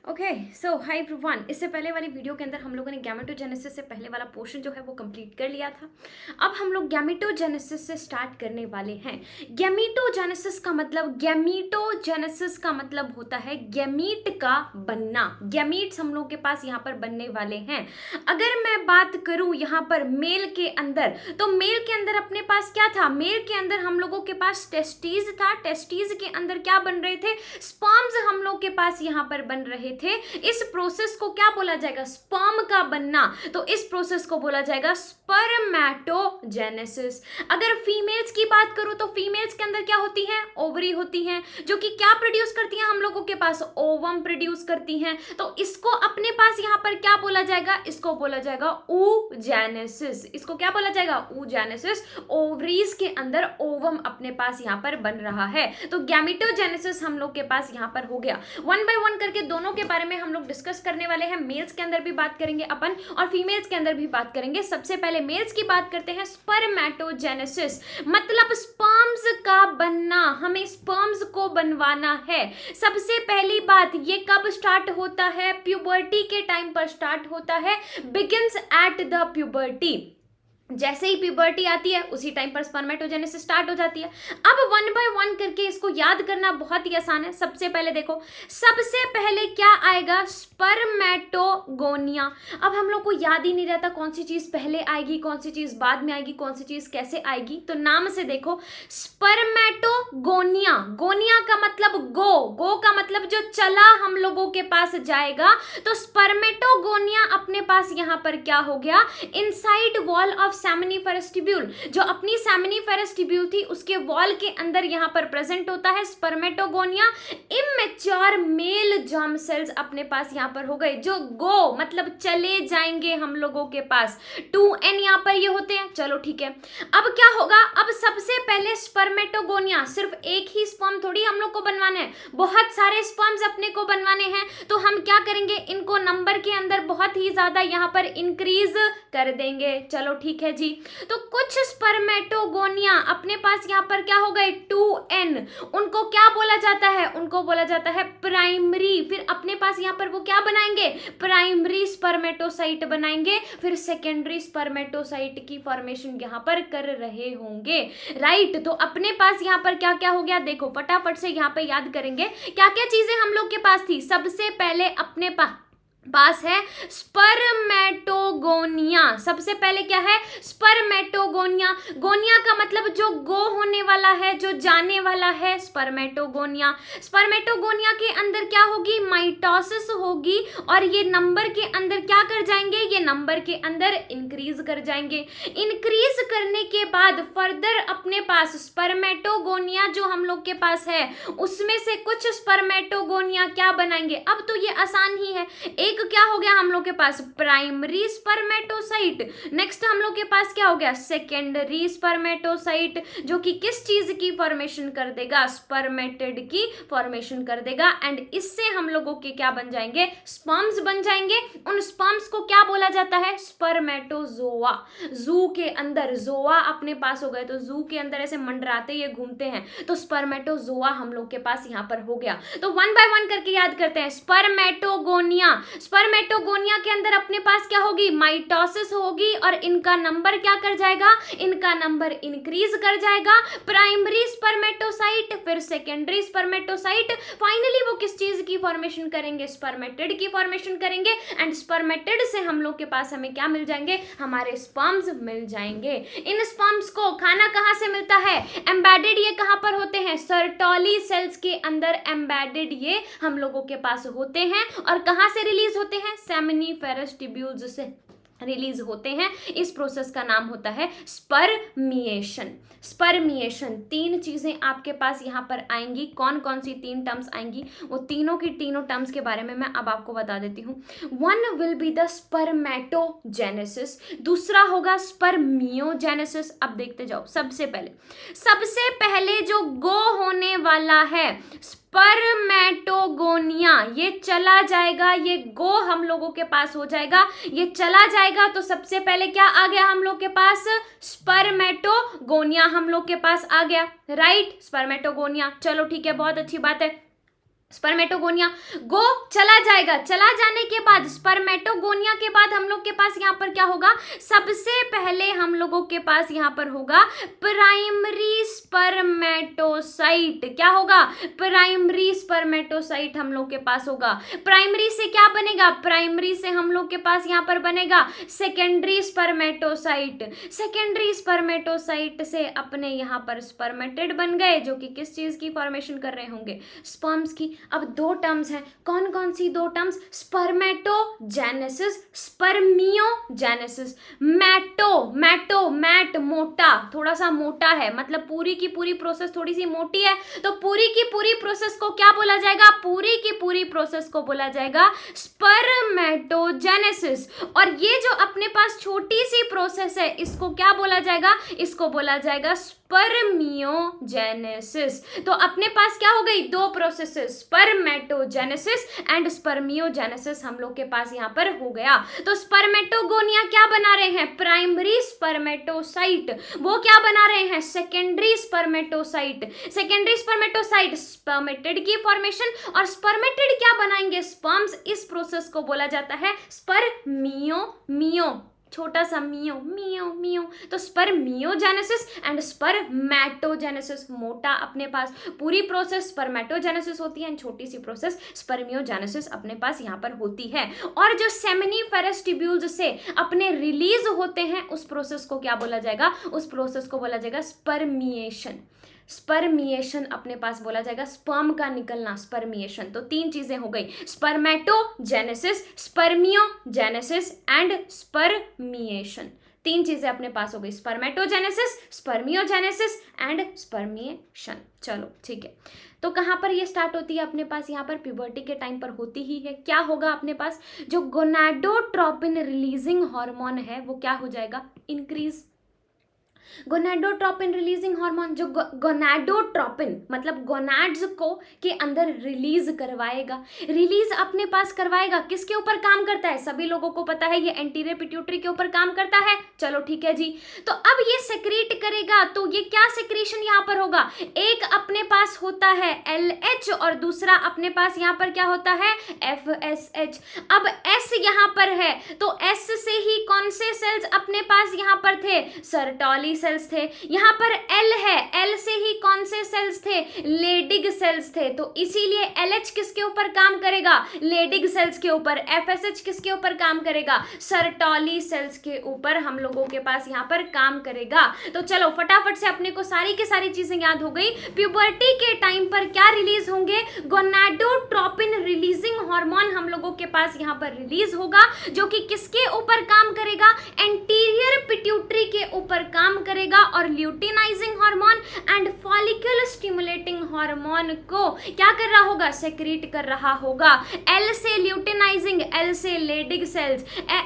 Okay so hi everyone. इससे पहले वाली वीडियो के अंदर हम लोगों ने गैमेटोजेनेसिस से पहले वाला पोर्शन जो है वो कंप्लीट कर लिया था। अब हम लोग गैमेटोजेनेसिस से स्टार्ट करने वाले हैं। गैमीटोजेनेसिस का मतलब होता है गैमीट का बनना। गैमीट्स हम लोग के पास यहाँ पर बनने वाले हैं। अगर मैं बात करूं यहाँ पर मेल के अंदर, तो मेल के अंदर अपने पास क्या था? मेल के अंदर हम लोगों के पास टेस्टीज था। टेस्टीज के अंदर क्या बन रहे थे? स्पर्म्स हम लोग के पास यहाँ पर बन रहे थे। इस प्रोसेस को क्या बोला जाएगा? स्पर्म का बनना। तो इस प्रोसेस को बोला जाएगा स्पर्मेटोजेनेसिस। अगर फीमेल्स की बात करूं तो फीमेल्स के अंदर क्या होती है? ओवरी होती हैं, जो कि क्या प्रोड्यूस करती हैं? हम लोगों के पास ओवम प्रोड्यूस करती हैं। तो इसको अपने पास यहाँ पर क्या बोला जाएगा? इसको बोला जाएगा oogenesis। इसको क्या बोला जाएगा? oogenesis। ओवरीज के अंदर ओवम अपने पास यहाँ पर बन रहा है। तो गैमेटोजेनेसिस हम लोग के पास यहाँ पर हो गया। वन बाय वन करके दोनों के बारे में हम लोग डिस्कस करने वाले हैं। मेल्स के अंदर भी बात करेंगे अपन और फीमेल्स के अंदर भी बात करेंगे। सबसे पहले मेल्स की बात करते हैं। स्पर्मेटोजेनेसिस मतलब स्पर्म्स का बनना। हमें स्पर्म्स को बनवाना है। सबसे पहली बात, ये कब स्टार्ट होता है? प्यूबर्टी के टाइम पर स्टार्ट होता है। Begins at the puberty. जैसे ही प्यूबर्टी आती है उसी टाइम पर स्पर्मेटोजेनेसिस स्टार्ट हो जाती है। अब वन बाय वन करके इसको याद करना बहुत ही आसान है। सबसे पहले देखो, सबसे पहले क्या आएगा? स्पर्मेटोगोनिया। अब हम लोग को याद ही नहीं रहता कौन सी चीज पहले आएगी, कौन सी चीज बाद में आएगी, कौन सी चीज कैसे आएगी। तो नाम से देखो, स्पर्मेटोगोनिया। गोनिया का मतलब गो का मतलब जो चला हम लोगों के पास जाएगा। तो स्पर्मेटोगोनिया अपने पास यहां पर क्या हो गया? Inside wall of seminiferous tubule. जो अपनी सेमिनिफेरस ट्यूब्यूल थी उसके वॉल के अंदर यहां पर प्रेजेंट होता है spermatogonia. Immature male germ cells अपने पास यहां पर हो गए, जो गो मतलब चले जाएंगे हम लोगों के पास। 2n यहां पर ये होते हैं। चलो ठीक है, अब क्या होगा? अब सबसे पहले स्पर्मेटोगोनिया, सिर्फ एक ही स्पर्म थोड़ी हम लोग को बनवाना है, बहुत सारे स्पर्म्स अपने को बनवाने हैं। तो हम क्या करेंगे? इनको नंबर के अंदर बहुत ही ज्यादा यहां पर इंक्रीज कर देंगे। चलो ठीक है जी। तो कुछ स्पर्मेटोगोनिया अपने पास यहां पर क्या हो गए? 2n। उनको क्या बोला जाता है? उनको बोला जाता है प्राइमरी। फिर अपने पास यहां पर वो क्या बनाएंगे? प्राइमरी स्पर्मेटोसाइट बनाएंगे। फिर सेकेंडरी स्पर्मेटोसाइट की फॉर्मेशन यहां पर कर रहे होंगे। राइट। तो अपने पास यहां पर क्या क्या हो गया? देखो फटाफट से यहां पर याद करेंगे क्या क्या चीजें हम लोग के पास थी। सबसे पहले अपने पास है स्पर्मेटोगोनिया। सबसे पहले क्या है? स्पर्मेटोगोनिया। गोनिया का मतलब जो गो होने वाला है, जो जाने वाला है, स्पर्मेटोगोनिया। स्पर्मेटोगोनिया के अंदर क्या होगी? माइटोसिस होगी और ये नंबर के अंदर क्या कर जाएंगे? ये नंबर के अंदर इंक्रीज कर जाएंगे। इंक्रीज करने के बाद फर्दर अपने पास स्पर्मेटोगोनिया जो हम लोग के पास है उसमें से कुछ स्पर्मेटोगोनिया क्या बनाएंगे? अब तो ये आसान ही है। एक क्या हो गया हम लोग के पास? Primary spermatocyte. नेक्स्ट हम लोग के पास क्या हो गया? सेकेंडरी स्पर्मेटोसाइट, जो कि किस चीज की फॉर्मेशन कर देगा? स्पर्मेटिड की फॉर्मेशन कर देगा। एंड इससे हम लोगों के क्या बन जाएंगे? स्पर्म्स बन जाएंगे। उन स्पर्म्स को क्या बोला जाता है? स्पर्मेटोजोआ। जू के अंदर जोआ अपने पास हो गए, तो जू के अंदर ऐसे मंडराते ये घूमते हैं, तो स्पर्मेटोजोआ हम लोग के पास यहां पर हो गया। तो वन बाय वन करके याद करते हैं। स्पर्मेटोगोनिया, स्पर्मेटोगोनिया के अंदर अपने पास क्या होगी? माइटोसिस होगी और इनका नंबर क्या कर जाएगा? इनका नंबर इंक्रीज कर जाएगा। प्राइमरी स्पर्मेटोसाइट, फिर सेकेंडरी स्पर्मेटोसाइट, फाइनली वो किस चीज की फॉर्मेशन करेंगे? स्पर्मेटिड की फॉर्मेशन करेंगे। एंड स्पर्मेटिड से हम लोग के पास हमें क्या मिल जाएंगे? हमारे स्पर्म्स मिल जाएंगे। इन स्पर्म्स को खाना कहां से मिलता है? एम्बेडेड ये कहां पर होते हैं? सर्टोली सेल्स के अंदर एम्बेडेड ये हम लोगों के पास होते हैं। और कहां से रिलीज होते हैं? सेमिनिफेरस ट्यूब्यूल्स से रिलीज होते हैं। इस प्रोसेस का नाम होता है स्पर्मिएशन। स्पर्मिएशन। तीन चीजें आपके पास यहां पर आएंगी। कौन कौन सी तीन टर्म्स आएंगी? वो तीनों की तीनों टर्म्स के बारे में मैं अब आपको बता देती हूं। One will be the spermatogenesis, दूसरा होगा स्पर्मियोजेनेसिस। अब देखते जाओ। सबसे पहले जो गो होने वाला है स्पर्मेटोगोनिया, ये चला जाएगा, ये गो हम लोगों के पास हो जाएगा। ये चला जाएगा तो सबसे पहले क्या आ गया हम लोग के पास? स्पर्मेटोगोनिया हम लोग के पास आ गया। Right, spermatogonia. चलो ठीक है, बहुत अच्छी बात है। स्पर्मेटोगोनिया गो चला जाएगा, चला जाने के बाद स्पर्मेटोगोनिया के बाद हम लोग के पास यहाँ पर क्या होगा, सबसे पहले हम लोगों के पास यहाँ पर होगा प्राइमरी स्पर्मेटोसाइट। क्या होगा, प्राइमरी स्पर्मेटोसाइट हम लोग के पास होगा। प्राइमरी से क्या बनेगा, प्राइमरी से हम लोग के पास यहाँ पर बनेगा सेकेंडरी स्पर्मेटोसाइट। सेकेंडरी स्पर्मेटोसाइट से अपने यहाँ पर स्पर्मेटिड बन गए, जो कि किस चीज की फॉर्मेशन कर रहे होंगे, स्पर्म्स की। अब दो टर्म्स हैं, कौन कौन सी दो टर्म्स, स्पर्मेटोजेनेसिस, स्पर्मियोजेनेसिस। मैट मोटा, थोड़ा सा मोटा है, मतलब पूरी की पूरी प्रोसेस थोड़ी सी मोटी है, तो पूरी की पूरी प्रोसेस को क्या बोला जाएगा, पूरी की पूरी प्रोसेस को बोला जाएगा स्पर्मेटोजेनेसिस। और ये जो अपने पास छोटी सी प्रोसेस है, इसको क्या बोला जाएगा, इसको बोला जाएगा स्पर्मियोजेनेसिस। तो अपने पास क्या हो गई, दो प्रोसेसेस, स्पर्मेटोजेनेसिस एंड स्पर्मियोजेनेसिस हम लोग के पास यहाँ पर हो गया। तो स्पर्मेटोगोनिया क्या बना रहे हैं, प्राइमरी स्पर्मेटोसाइट, वो क्या बना रहे हैं, secondary spermatocyte. Secondary spermatocyte spermatid की फॉर्मेशन, और स्पर्मेटिड क्या बनाएंगे, स्पर्म्स। इस प्रोसेस को बोला जाता है स्पर्मियो, छोटा सा मियो मियो मियो। तो स्पर्मियोजेनेसिस एंड स्पर्मेटोजेनेसिस, मोटा अपने पास पूरी प्रोसेस स्पर्मेटोजेनेसिस होती है, छोटी सी प्रोसेस स्पर्मियोजेनेसिस अपने पास यहाँ पर होती है। और जो सेमिनिफेरस ट्यूब्यूल्स से अपने रिलीज होते हैं, उस प्रोसेस को क्या बोला जाएगा, उस प्रोसेस को बोला जाएगा स्पर्मिएशन। स्पर्मिएशन अपने पास बोला जाएगा, स्पर्म का निकलना, स्पर्मिएशन। तो तीन चीजें हो गई, स्पर्मेटोजेनेसिस, स्पर्मियोजेनेसिस एंड स्पर्मिएशन। तीन चीजें अपने पास हो गई, स्पर्मेटोजेनेसिस, स्पर्मियोजेनेसिस एंड स्पर्मिएशन। चलो ठीक है, तो कहाँ पर ये स्टार्ट होती है अपने पास, यहाँ पर प्यूबर्टी के टाइम पर होती ही है। क्या होगा अपने पास, जो गोनाडोट्रोपिन रिलीजिंग हार्मोन है वो क्या हो जाएगा, इंक्रीज। गोनाडोट्रोपिन रिलीजिंग हार्मोन, जो गोनाडोट्रोपिन मतलब गोनाड्स को के अंदर रिलीज करवाएगा, रिलीज अपने पास करवाएगा। किसके ऊपर काम करता है, सभी लोगों को पता है, ये एंटीरियर पिट्यूटरी के ऊपर काम करता है। चलो ठीक है जी, तो अब ये सेक्रेट करेगा, तो ये क्या सेक्रेशन यहाँ पर होगा, एक अपने पास होता है LH और दूसरा अपने पास यहाँ पर क्या होता है, FSH। अब S यहाँ पर है, तो S से ही कौन से सेल्स अपने पास यहाँ पर थे, सर्टोली सेल्स थे। यहाँ पर L है, L से ही कौन से सेल्स थे, लेडिग सेल्स थे। तो इसीलिए LH किसके ऊपर काम करेगा, लेडिग सेल्स के ऊपर। FSH किसके ऊपर काम करेगा, सर्टोली सेल्स के ऊपर हम लोगों के पास यहाँ पर काम करेगा। तो चलो फटाफट से अपने को सारी की सारी चीजें याद हो गई। प्यूबर्टी के टाइम पर क्या रिलीज होंगे, गोनाडोट्रोपिन रिलीजिंग हार्मोन हम लोगों के पास यहाँ पर रिलीज होगा, जो कि किसके ऊपर काम करेगा, एंटीरियर पिट्यूटरी के ऊपर काम करेगा, और luteinising hormone and follicle stimulating hormone को क्या कर रहा होगा, सेक्रेट कर रहा होगा। L से ल्यूटिनाइजिंग, L से लेडिग सेल्स,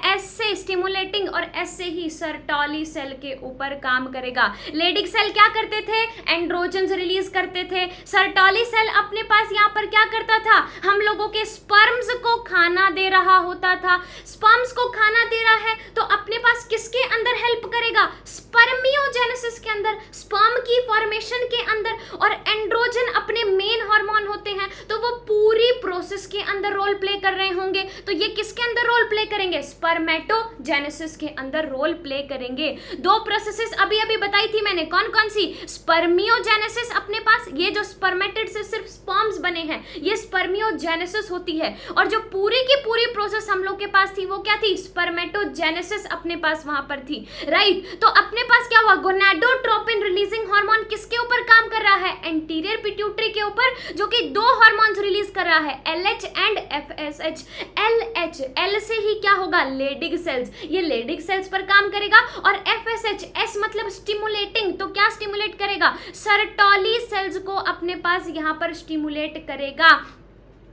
S से स्टिमुलेटिंग और S से ही सर्टोली सेल के ऊपर काम करेगा। लेडिग सेल क्या करते थे, एंड्रोजन्स रिलीज करते थे। सर्टोली सेल अपने पास यहाँ पर क्या करता था, हम लोगों के स्पर्म्स को खाना दे रहा होता था। स्पर्म्स को खाना दे रहा है तो अपने पास किसके अंदर हेल्प करेगा, स्पर्मियोजेनेसिस के अंदर, स्पर्म की फॉर्मेशन के अंदर। और एंड्रोजन अपने मेन हार्मोन होते हैं, तो वो पूरी प्रोसेस के अंदर रोल प्ले कर रहे होंगे। तो ये किसके अंदर रोल प्ले करेंगे, स्पर्मेटोजेनेसिस के अंदर रोल प्ले करेंगे। दो प्रोसेसेस अभी अभी बताई थी मैंने, कौन कौन सी, स्पर्मियोजेनेसिस अपने पास, ये जो स्पर्मेटिड से सिर्फ स्पर्म्स बने हैं, ये स्पर्मियोजेनेसिस होती है। और जो पूरी की पूरी प्रोसेस हम लोग के पास थी वो क्या थी, स्पर्मेटोजेनेसिस अपने पास वहां पर थी, राइट। तो अपने पास क्या हुआ, गोनाडोट्रोपिन रिलीजिंग हार्मोन किसके ऊपर काम कर रहा है, एंटीरियर पिट्यूटरी के ऊपर, जो कि दो हार्मोन्स रिलीज कर रहा है, LH and FSH। LH, L से ही क्या होगा, लेडिग सेल्स, ये लेडिग सेल्स पर काम करेगा। और FSH, S मतलब स्टिमुलेटिंग, तो क्या स्टिमुलेट करेगा, सर्टोली सेल्स को अपने पास यहाँ पर स्टिमुलेट करेगा।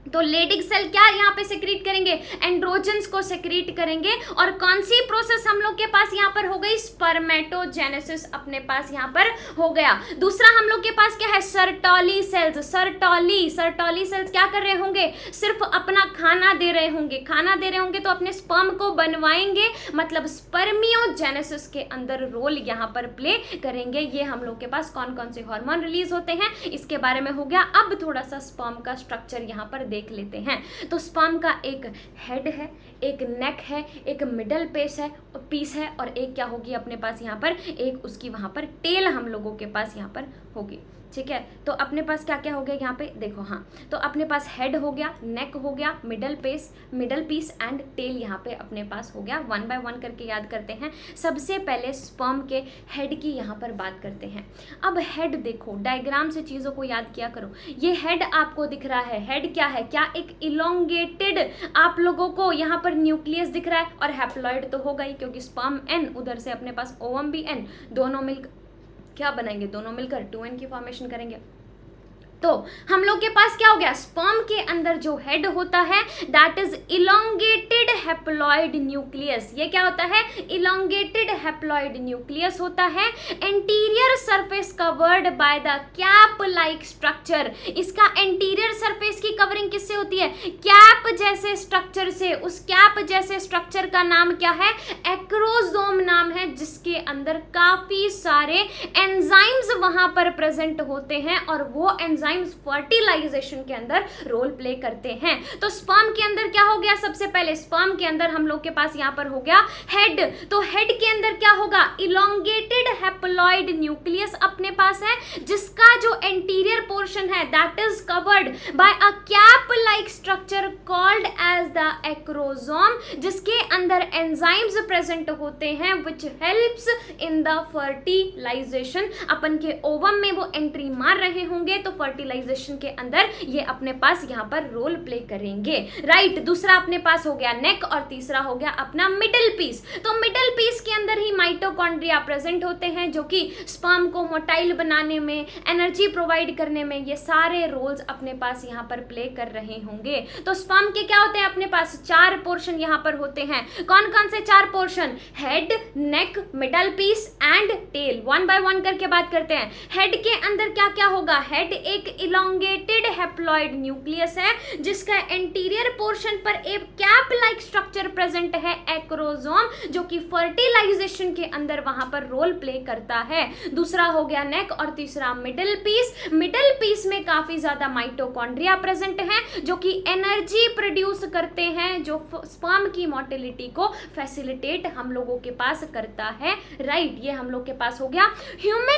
तो लेडिक सेल क्या यहाँ पे सेक्रेट करेंगे, एंड्रोजन्स को सेक्रेट करेंगे। और कौन सी प्रोसेस हम लोग के पास यहाँ पर हो गई, स्पर्मेटोजेनेसिस अपने पास यहाँ पर हो गया। दूसरा हम लोग के पास क्या है, सर्टोली सेल्स। सर्टोली सेल्स क्या कर रहे होंगे, सिर्फ अपना खाना दे रहे होंगे, तो अपने स्पर्म को बनवाएंगे, मतलब स्पर्मियोजेनेसिस के अंदर रोल यहाँ पर प्ले करेंगे। ये हम लोग के पास कौन कौन से हार्मोन रिलीज होते हैं इसके बारे में हो गया। अब थोड़ा सा स्पर्म का स्ट्रक्चर यहाँ पर देख लेते हैं। तो स्पर्म का एक हेड है, एक नेक है, एक मिडल पीस है और एक क्या होगी अपने पास यहाँ पर, एक उसकी वहां पर टेल हम लोगों के पास यहाँ पर होगी। ठीक है, तो अपने पास क्या क्या हो गया यहाँ पे देखो। हाँ, तो अपने पास हेड हो गया, नेक हो गया, मिडल पीस एंड टेल यहाँ पे अपने पास हो गया। वन बाय वन करके याद करते हैं। सबसे पहले स्पर्म के हेड की यहाँ पर बात करते हैं। अब हेड देखो, डायग्राम से चीज़ों को याद किया करो। ये हेड आपको दिख रहा है, हेड क्या है, क्या एक इलोंगेटेड आप लोगों को यहाँ पर न्यूक्लियस दिख रहा है, और हैप्लॉइड तो होगा ही क्योंकि स्पर्म एन, उधर से अपने पास ओवम भी एन, दोनों मिलकर क्या बनाएंगे, दोनों मिलकर 2n की फॉर्मेशन करेंगे। तो हम लोग के पास क्या हो गया, स्पर्म के अंदर जो हेड होता है that is elongated haploid nucleus. ये क्या होता है, इलोंगेटेड हैप्लॉइड न्यूक्लियस होता है। Anterior surface covered by the cap like structure. इसका एंटीरियर सरफेस की कवरिंग किससे होती है, कैप जैसे स्ट्रक्चर से। उस कैप जैसे स्ट्रक्चर का नाम क्या है, एक्रोसोम नाम है, जिसके अंदर काफी सारे एंजाइम्स वहां पर प्रेजेंट होते हैं और वो एंजाइम्स फर्टिलाइजेशन के अंदर रोल प्ले करते हैं। तो स्पर्म के अंदर क्या हो गया, सबसे पहले स्पर्म के अंदर हम लोग के पास यहाँ पर हो गया हेड। तो हेड के अंदर क्या होगा, इलोंगेटेड हैप्लॉइड न्यूक्लियस अपने पास है, जिसका जो एंटीरियर पोर्शन है that is covered by a cap like structure called as the acrosome, जिसके अंदर एंजाइम्स प्रेजेंट होते हैं which helps in the fertilisation. अपन के ओवम में वो एंट्री मार रहे होंगे तो फर्टिलाइजेशन के अंदर ये अपने पास यहाँ पर रोल प्ले करेंगे। राइट, दूसरा अपने पास हो गया नेक और तीसरा हो गया अपना मिडिल पीस। तो मिडिल पीस के अंदर ही माइटोकॉन्ड्रिया प्रेजेंट होते हैं, जो कि स्पर्म को मोटाइल बनाने में, एनर्जी प्रोवाइड करने में, ये सारे रोल्स अपने पास यहाँ पर प्ले कर रहे होंगे। तो स्पर्म के क्या होते हैं अपने पास, 4 पोर्शन यहाँ पर होते हैं। कौन कौन से 4 portion, head, neck, middle piece and tail. One by one करके बात करते हैं। हेड के अंदर क्या क्या होगा, हेड एक इलोंगेटेड हैप्लॉइड न्यूक्लियस है, जिसका एंटीरियर पोर्शन पर एक कैप लाइक स्ट्रक्चर प्रेजेंट है, एक्रोसोम, जो कि फर्टिलाइजेशन के अंदर वहां पर रोल प्ले करता है। दूसरा हो गया नेक और तीसरा मिडिल पीस। मिडिल पीस में काफी ज्यादा माइटोकॉन्ड्रिया प्रेजेंट हैं, जो कि एनर्जी प्रोड्यूस करते हैं, जो स्पर्म की मोटिलिटी को फैसिलिटेट हम लोगों के पास करता है। राइट, ये हम लोग के पास हो गया। ह्यूमन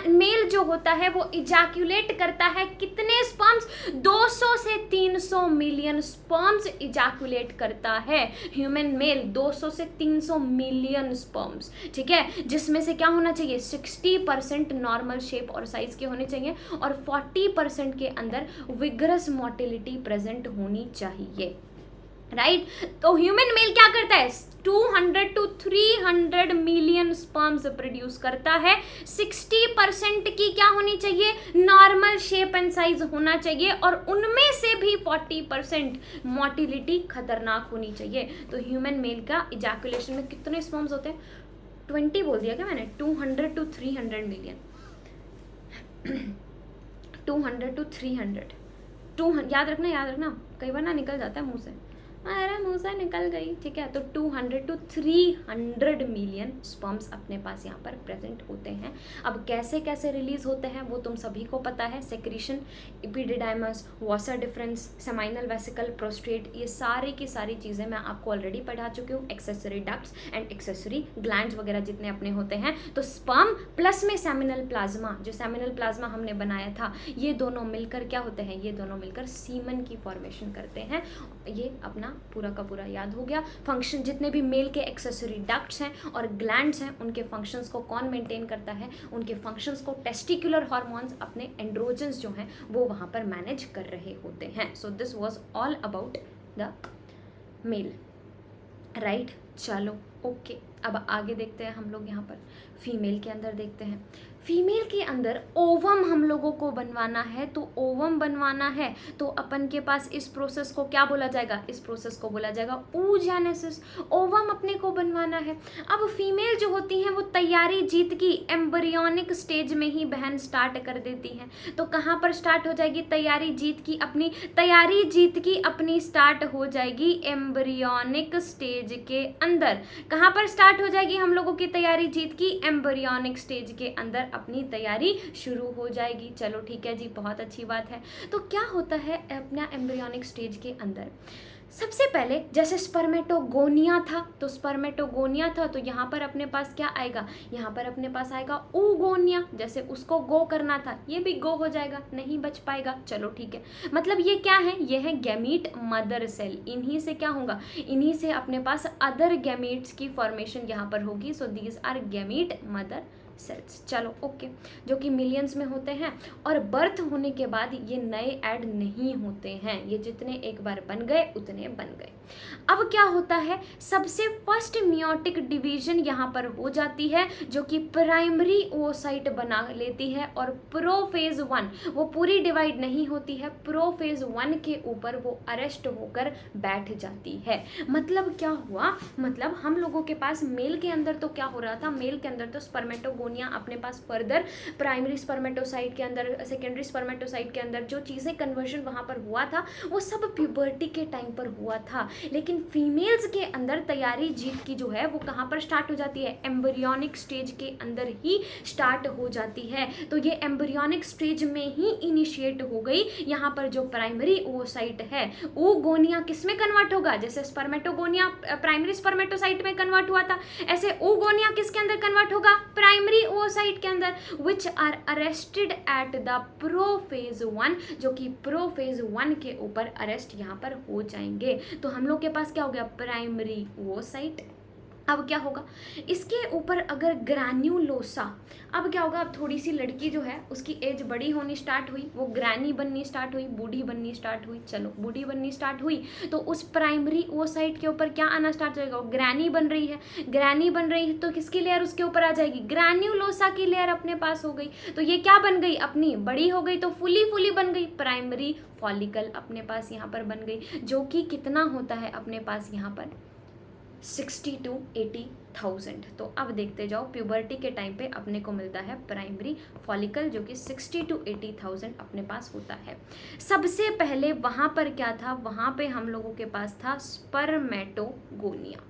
मेल जो होता है वो इजैक्यूलेट करता है कितने स्पर्म्स, 200 से 300 मिलियन स्पर्म्स इजैक्यूलेट करता है। ह्यूमन मेल 200 से 300 मिलियन स्पर्म्स, ठीक है, जिसमें से क्या होना चाहिए, 60% नॉर्मल शेप और साइज के होने चाहिए और 40% के अंदर विगरस मोटिलिटी प्रेजेंट होनी चाहिए। राइट, तो ह्यूमन मेल क्या करता है, 200 to 300 मिलियन स्पर्म्स प्रोड्यूस करता है। 60% की क्या होनी चाहिए, नॉर्मल शेप एंड साइज होना चाहिए और उनमें से भी 40% मोटिलिटी खतरनाक होनी चाहिए। तो ह्यूमन मेल का इजैकुलेशन में कितने स्पर्म्स होते हैं, 20 बोल दिया क्या मैंने, 200 to 300 मिलियन 200 to 300 याद रखना, कई बार ना निकल जाता है मुंह से, अरे मुंह से निकल गई, ठीक है। तो 200 to 300 मिलियन स्पर्म्स अपने पास यहाँ पर प्रेजेंट होते हैं। अब कैसे कैसे रिलीज होते हैं वो तुम सभी को पता है, सेक्रीशन, एपिडिडाइमस, वासा डिफरेंस, सेमाइनल वेसिकल, प्रोस्टेट, ये सारी की सारी चीज़ें मैं आपको ऑलरेडी पढ़ा चुकी हूँ। Accessory ducts and accessory glands वगैरह जितने अपने होते हैं। तो स्पर्म प्लस में सेमिनल प्लाज्मा, जो सेमिनल प्लाज्मा हमने बनाया था, ये दोनों मिलकर क्या होते हैं, ये दोनों मिलकर सीमन की फॉर्मेशन करते हैं। ये अपना पूरा का पूरा याद हो गया। फंक्शन, जितने भी मेल के एक्सेसरी डक्ट्स हैं और ग्लैंड्स हैं, उनके फंक्शंस को कौन मेंटेन करता है, उनके फंक्शंस को टेस्टिकुलर हार्मोन्स, अपने एंड्रोजन्स जो हैं वो वहाँ पर मैनेज कर रहे होते हैं। So this was all about the male. Right, चलो ओके, अब आगे देखते हैं हम लोग यहाँ पर फीमेल के अंदर देखते हैं। फीमेल के अंदर ओवम हम लोगों को बनवाना है, तो ओवम बनवाना है तो अपन के पास इस प्रोसेस को क्या बोला जाएगा, इस प्रोसेस को बोला जाएगा oogenesis। ओवम अपने को बनवाना है। अब फीमेल जो होती हैं वो तैयारी जीत की एम्ब्रियोनिक स्टेज में ही बहन स्टार्ट कर देती हैं। तो कहाँ पर स्टार्ट हो जाएगी तैयारी जीत की अपनी स्टार्ट हो जाएगी एम्ब्रियोनिक स्टेज के अंदर। कहाँ पर स्टार्ट हो जाएगी हम लोगों की तैयारी जीत की, एम्ब्रियोनिक स्टेज के अंदर अपनी तैयारी शुरू हो जाएगी। चलो ठीक है जी, बहुत अच्छी बात है। तो क्या होता है अपना एम्ब्रियोनिक स्टेज के अंदर, सबसे पहले जैसे स्पर्मेटोगोनिया था तो यहाँ पर अपने पास क्या आएगा, यहाँ पर अपने पास आएगा oogonia। जैसे उसको गो करना था, ये भी गो हो जाएगा, नहीं बच पाएगा। चलो ठीक है, मतलब ये क्या है, ये है गैमीट मदर सेल। इन्हीं से क्या होगा, इन्हीं से अपने पास अदर गैमीट्स की फॉर्मेशन यहाँ पर होगी। So these are gamete mother cells. चलो ओके, जो कि मिलियंस में होते हैं और बर्थ होने के बाद ये नए ऐड नहीं होते हैं, ये जितने एक बार बन गए उतने बन गए। अब क्या होता है, सबसे फर्स्ट मियोटिक डिवीजन यहाँ पर हो जाती है जो कि प्राइमरी ओसाइट बना लेती है और प्रोफेज 1 वो पूरी डिवाइड नहीं होती है, प्रोफेज 1 के ऊपर वो अरेस्ट होकर बैठ जाती है। मतलब क्या हुआ, मतलब हम लोगों के पास मेल के अंदर तो क्या हो रहा था, मेल के अंदर तो स्पर्मेटोगोनिया अपने पास फर्दर प्राइमरी स्पर्मेटोसाइट के अंदर, सेकेंडरी स्पर्मेटोसाइट के अंदर जो चीज़ें कन्वर्जन वहाँ पर हुआ था वो सब प्यूबर्टी के टाइम पर हुआ था। लेकिन फीमेल्स के अंदर तैयारी जीत की जो है वो कहाँ पर स्टार्ट हो जाती है, एम्ब्रियोनिक स्टेज के अंदर ही स्टार्ट हो जाती है। तो ये एम्ब्रियोनिक स्टेज में ही इनिशिएट हो गई। यहाँ पर जो प्राइमरी ओसाइट है, oogonia किस में कन्वर्ट होगा, जैसे स्पर्मेटोगोनिया प्राइमरी स्पर्मेटोसाइट में कन्वर्ट हुआ था, ऐसे oogonia किसके अंदर कन्वर्ट होगा, प्राइमरी oocyte के अंदर, which are arrested at the prophase 1, जो कि प्रोफेज 1 के ऊपर अरेस्ट यहाँ पर हो जाएंगे। तो हम लोग के पास क्या हो गया, प्राइमरी oocyte। अब क्या होगा, इसके ऊपर अगर ग्रैन्युलोसा, अब क्या होगा, अब थोड़ी सी लड़की जो है उसकी एज बड़ी होनी स्टार्ट हुई, वो ग्रैनी बननी स्टार्ट हुई, बूढ़ी बननी स्टार्ट हुई। चलो बूढ़ी बननी स्टार्ट हुई तो उस प्राइमरी oocyte के ऊपर क्या आना स्टार्ट हो जाएगा, ग्रैनी बन रही है, ग्रैनी बन रही है तो किसकी लेयर उसके ऊपर आ जाएगी, ग्रैन्युलोसा की लेयर अपने पास हो गई। तो ये क्या बन गई, अपनी बड़ी हो गई तो फुली बन गई, प्राइमरी फॉलिकल अपने पास यहाँ पर बन गई, जो कि कितना होता है अपने पास यहाँ पर 60 to 80,000। तो अब देखते जाओ, प्यूबर्टी के टाइम पे अपने को मिलता है प्राइमरी फॉलिकल जो कि 60 to 80,000 अपने पास होता है। सबसे पहले वहाँ पर क्या था, वहाँ पे हम लोगों के पास था स्पर्मेटोगोनिया।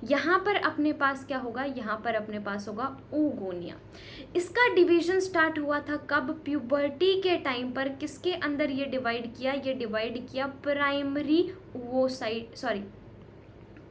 यहाँ पर अपने पास क्या होगा, यहाँ पर अपने पास होगा oogonia। इसका डिवीजन स्टार्ट हुआ था कब, प्यूबर्टी के टाइम पर। किसके अंदर ये डिवाइड किया, ये डिवाइड किया प्राइमरी oocyte,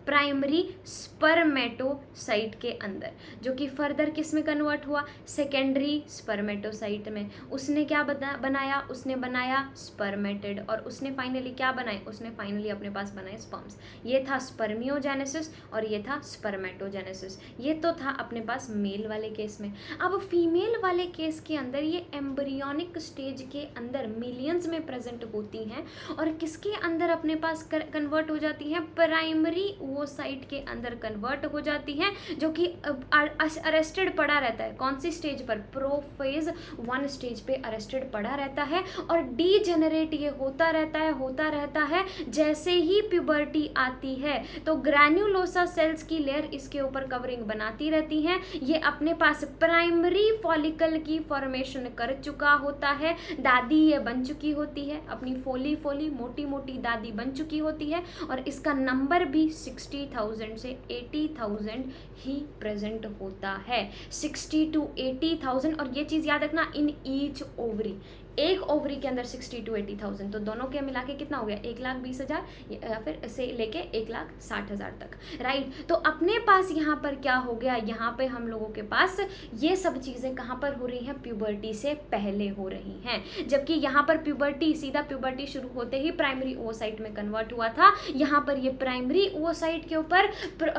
प्राइमरी स्पर्मेटोसाइट के अंदर, जो कि फर्दर किस में कन्वर्ट हुआ, सेकेंडरी स्पर्मेटोसाइट में। उसने क्या बनाया, उसने बनाया स्पर्मेटिड, और उसने फाइनली क्या बनाए, उसने फाइनली अपने पास बनाए स्पर्म्स। ये था स्पर्मियोजेनेसिस और ये था स्पर्मेटोजेनेसिस। ये तो था अपने पास मेल वाले केस में। अब फीमेल वाले केस के अंदर ये एम्ब्रियोनिक स्टेज के अंदर मिलियंस में प्रेजेंट होती हैं और किसके अंदर अपने पास कन्वर्ट हो जाती हैं, प्राइमरी oocyte के अंदर कन्वर्ट हो जाती हैं, जो कि अरेस्टेड पड़ा रहता है। कौन सी स्टेज पर, प्रोफेज 1 स्टेज पे अरेस्टेड पड़ा रहता है और डीजेनरेट ये होता रहता है। जैसे ही प्यूबर्टी आती है तो ग्रैन्युलोसा सेल्स की लेयर इसके ऊपर कवरिंग बनाती रहती हैं। ये अपने पास प्राइमरी फॉलिकल की फॉर्मेशन कर चुका होता है, दादी ये बन चुकी होती है, अपनी फोली मोटी दादी बन चुकी होती है, और इसका नंबर भी 60,000 से 80,000 ही प्रेजेंट होता है, 60 to 80,000। और ये चीज़ याद रखना, इन ईच ओवरी, एक ओवरी के अंदर 60 to 80,000, तो दोनों के मिला के कितना हो गया, 1,20,000 या फिर से लेके 1,60,000 तक, राइट। तो अपने पास यहाँ पर क्या हो गया, यहाँ पे हम लोगों के पास ये सब चीज़ें कहाँ पर हो रही हैं, प्यूबर्टी से पहले हो रही हैं। जबकि यहाँ पर सीधा प्यूबर्टी शुरू होते ही प्राइमरी oocyte में कन्वर्ट हुआ था। यहाँ पर ये प्राइमरी oocyte के ऊपर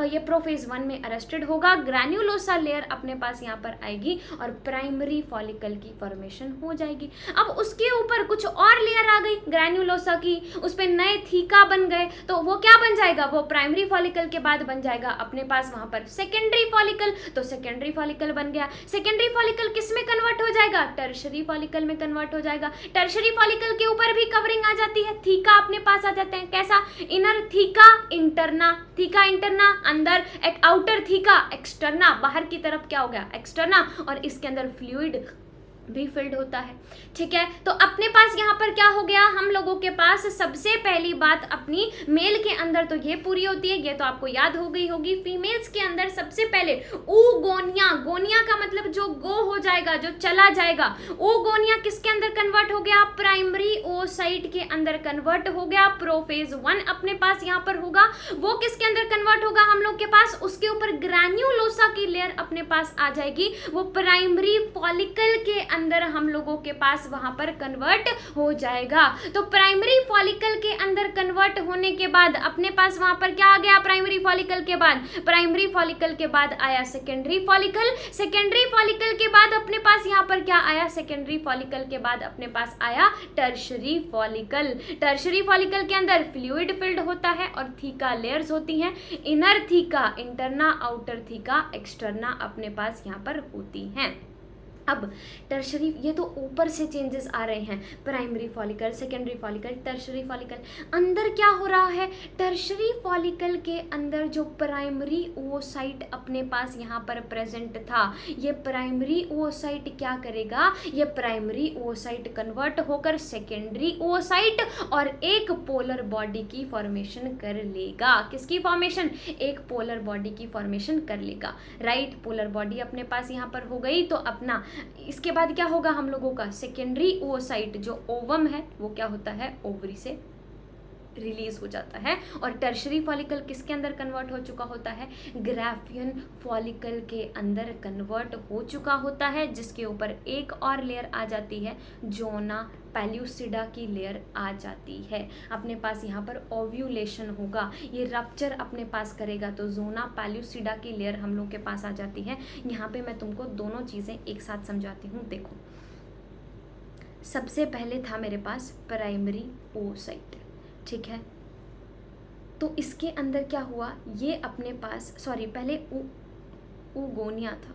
ये प्रोफेज 1 में अरेस्टेड होगा, ग्रैन्युलोसा लेयर अपने पास यहाँ पर आएगी और प्राइमरी फॉलिकल की फॉर्मेशन हो जाएगी। अब अब उसके ऊपर कुछ और लेयर आ गई ग्रैन्युलोसा की, उस पर नए थीका बन गए, तो वो क्या बन जाएगा, वो प्राइमरी फॉलिकल के बाद बन जाएगा अपने पास वहां पर सेकेंडरी फॉलिकल, तो सेकेंडरी फॉलिकल बन गया। सेकेंडरी फॉलिकल किस में कन्वर्ट हो जाएगा, टर्शरी फॉलिकल में कन्वर्ट हो जाएगा। टर्शरी फॉलिकल के ऊपर भी कवरिंग आ जाती है, थीका अपने पास आ जाते हैं, कैसा, inner theca interna, theca interna अंदर, एक आउटर थीका एक्सटर्ना, बाहर की तरफ क्या हो गया एक्सटर्ना, और इसके अंदर फ्लूइड भी फिल्ड होता है। ठीक है, तो अपने पास यहाँ पर क्या हो गया, हम लोगों के पास सबसे पहली बात अपनी मेल के अंदर तो ये पूरी होती है, ये तो आपको याद हो गई होगी। फीमेल्स के अंदर सबसे पहले oogonia, गोनिया का मतलब जो गो हो जाएगा, जो चला जाएगा, oogonia किसके अंदर कन्वर्ट हो गया, प्राइमरी oocyte के अंदर कन्वर्ट हो गया। प्रोफेज 1 अपने पास यहाँ पर होगा, वो किसके अंदर कन्वर्ट होगा हम लोग के पास, उसके ऊपर ग्रैन्युलोसा की लेयर अपने पास आ जाएगी, वो प्राइमरी फॉलिकल के अंदर हम लोगों के पास वहां पर कन्वर्ट हो जाएगा। तो प्राइमरी फॉलिकल के अंदर कन्वर्ट होने के बाद अपने पास वहां पर क्या आ गया, प्राइमरी फॉलिकल के बाद, प्राइमरी फॉलिकल के बाद आया सेकेंडरी फॉलिकल, सेकेंडरी फॉलिकल के बाद अपने पास यहां पर क्या आया, सेकेंडरी फॉलिकल के बाद अपने पास आया टर्शरी फॉलिकल। टर्शरी फॉलिकल के अंदर फ्लूइड फिल्ड होता है और थीका लेयर्स होती हैं, inner theca interna, outer theca externa अपने पास यहाँ पर होती हैं। अब टर्शरी, ये तो ऊपर से चेंजेस आ रहे हैं, primary follicle, secondary follicle, tertiary follicle, अंदर क्या हो रहा है, टर्शरी फॉलिकल के अंदर जो प्राइमरी oocyte अपने पास यहाँ पर प्रेजेंट था, ये प्राइमरी oocyte क्या करेगा, ये प्राइमरी oocyte कन्वर्ट होकर सेकेंडरी oocyte और एक पोलर बॉडी की फॉर्मेशन कर लेगा। किसकी फॉर्मेशन, एक पोलर बॉडी की फॉर्मेशन कर लेगा, राइट। पोलर बॉडी अपने पास यहाँ पर हो गई, तो अपना इसके बाद क्या होगा हम लोगों का, सेकेंडरी oocyte जो ओवम है वो क्या होता है, ओवरी से रिलीज हो जाता है, और टर्शरी फॉलिकल किसके अंदर कन्वर्ट हो चुका होता है, ग्राफियन फॉलिकल के अंदर कन्वर्ट हो चुका होता है, जिसके ऊपर एक और लेयर आ जाती है, जोना पैल्यूसिडा की लेयर आ जाती है। अपने पास यहाँ पर ओव्यूलेशन होगा, ये रप्चर अपने पास करेगा, तो जोना पैल्यूसिडा की लेयर हम लोग के पास आ जाती है। यहाँ पे मैं तुमको दोनों चीज़ें एक साथ समझाती हूँ। देखो, सबसे पहले था मेरे पास प्राइमरी oocyte, ठीक है, तो इसके अंदर क्या हुआ, ये अपने पास, सॉरी पहले oogonia था,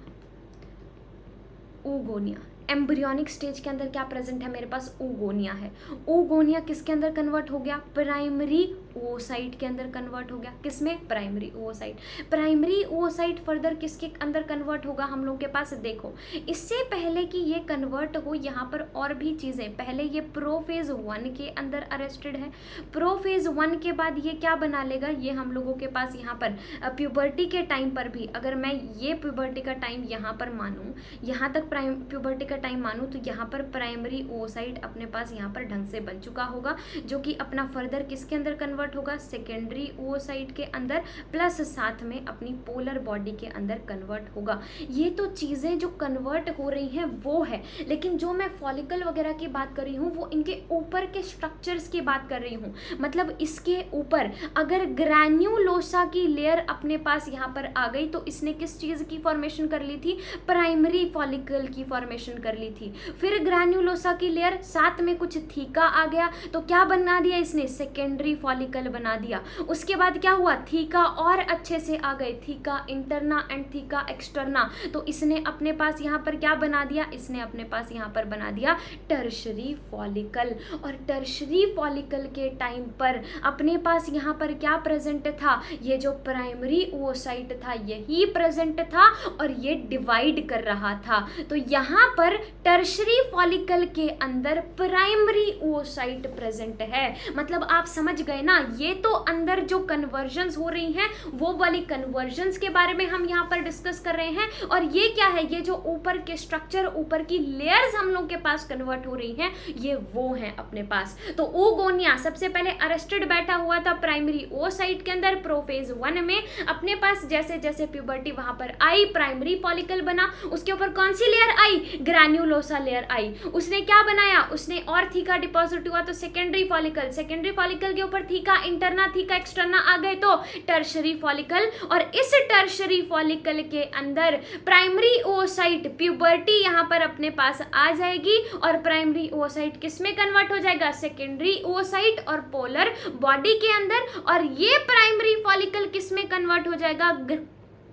oogonia एम्ब्रियोनिक स्टेज के अंदर क्या प्रेजेंट है मेरे पास, oogonia है। oogonia किसके अंदर कन्वर्ट हो गया, प्राइमरी oocyte के अंदर कन्वर्ट हो गया, किसमें, primary oocyte। Primary oocyte further किसके अंदर कन्वर्ट होगा हम लोग के पास, देखो इससे पहले कि ये कन्वर्ट हो, यहाँ पर और भी चीज़ें, पहले ये प्रोफेज 1 के अंदर अरेस्टेड है, प्रोफेज 1 के बाद ये क्या बना लेगा, ये हम लोगों के पास यहाँ पर प्यूबर्टी के टाइम पर भी, अगर मैं ये प्यूबर्टी का टाइम यहाँ पर मानूँ, यहाँ तक प्यूबर्टी का टाइम मानूँ, तो यहाँ पर प्राइमरी oocyte अपने पास यहाँ पर ढंग से बन चुका होगा, जो कि अपना फर्दर किसके अंदर कन्वर्ट होगा, सेकेंडरी oocyte के अंदर, प्लस साथ में अपनी पोलर बॉडी के अंदर कन्वर्ट होगा। ये तो चीज़ें जो कन्वर्ट हो रही हैं वो है, लेकिन जो मैं फॉलिकल वगैरह की बात कर रही हूँ वो इनके ऊपर के स्ट्रक्चर्स की बात कर रही हूँ। मतलब इसके ऊपर अगर ग्रैन्युलोसा की लेयर अपने पास यहाँ पर आ गई, तो इसने किस चीज़ की फॉर्मेशन कर ली थी, प्राइमरी फॉलिकल की फॉर्मेशन कर ली थी। फिर ग्रैन्युलोसा की लेयर, साथ में कुछ थीका आ गया, तो क्या बना दिया इसने, सेकेंडरी फॉलिकल बना दिया। उसके बाद क्या हुआ, थीका और अच्छे से आ गए, theca interna and theca externa, तो इसने अपने पास यहाँ पर क्या बना दिया, इसने अपने पास यहाँ पर बना दिया टर्शरी फॉलिकल। और टर्शरी फॉलिकल के टाइम पर अपने पास यहाँ पर क्या प्रेजेंट था, ये जो प्राइमरी oocyte था यही प्रेजेंट था और ये डिवाइड कर रहा था। तो यहाँ पर टर्शरी फॉलिकल के अंदर प्राइमरी oocyte प्रेजेंट है। मतलब आप समझ गए ना, ये तो अंदर जो कन्वर्जन्स हो रही हैं वो वाली कन्वर्जन्स के बारे में हम यहाँ पर डिस्कस कर रहे हैं, और ये क्या है, ये जो ऊपर के स्ट्रक्चर, ऊपर की लेयर्स हम लोग के पास कन्वर्ट हो रही हैं, ये वो हैं अपने पास। तो oogonia सबसे पहले अरेस्टेड बैठा हुआ था प्राइमरी oocyte के अंदर, प्रोफेज 1 में। अपने पास जैसे जैसे प्यूबर्टी वहां पर आई, प्राइमरी फॉलिकल बना, उसके ऊपर कौन सी layer I, granulosa layer I. उसने क्या बनाया, उसने और थीका डिपॉजिट हुआ, तो सेकेंडरी फॉलिकल, सेकेंडरी फॉलिकल के ऊपर theca theca, interna theca, externa आ गए तो टर्शरी फॉलिकल, और इस टर्शरी फॉलिकल के अंदर प्राइमरी oocyte प्यूबर्टी यहाँ पर अपने पास आ जाएगी, और प्राइमरी oocyte किस में कन्वर्ट हो जाएगा, सेकेंडरी oocyte और पोलर बॉडी के अंदर, और ये प्राइमरी फॉलिकल किस में कन्वर्ट हो जाएगा,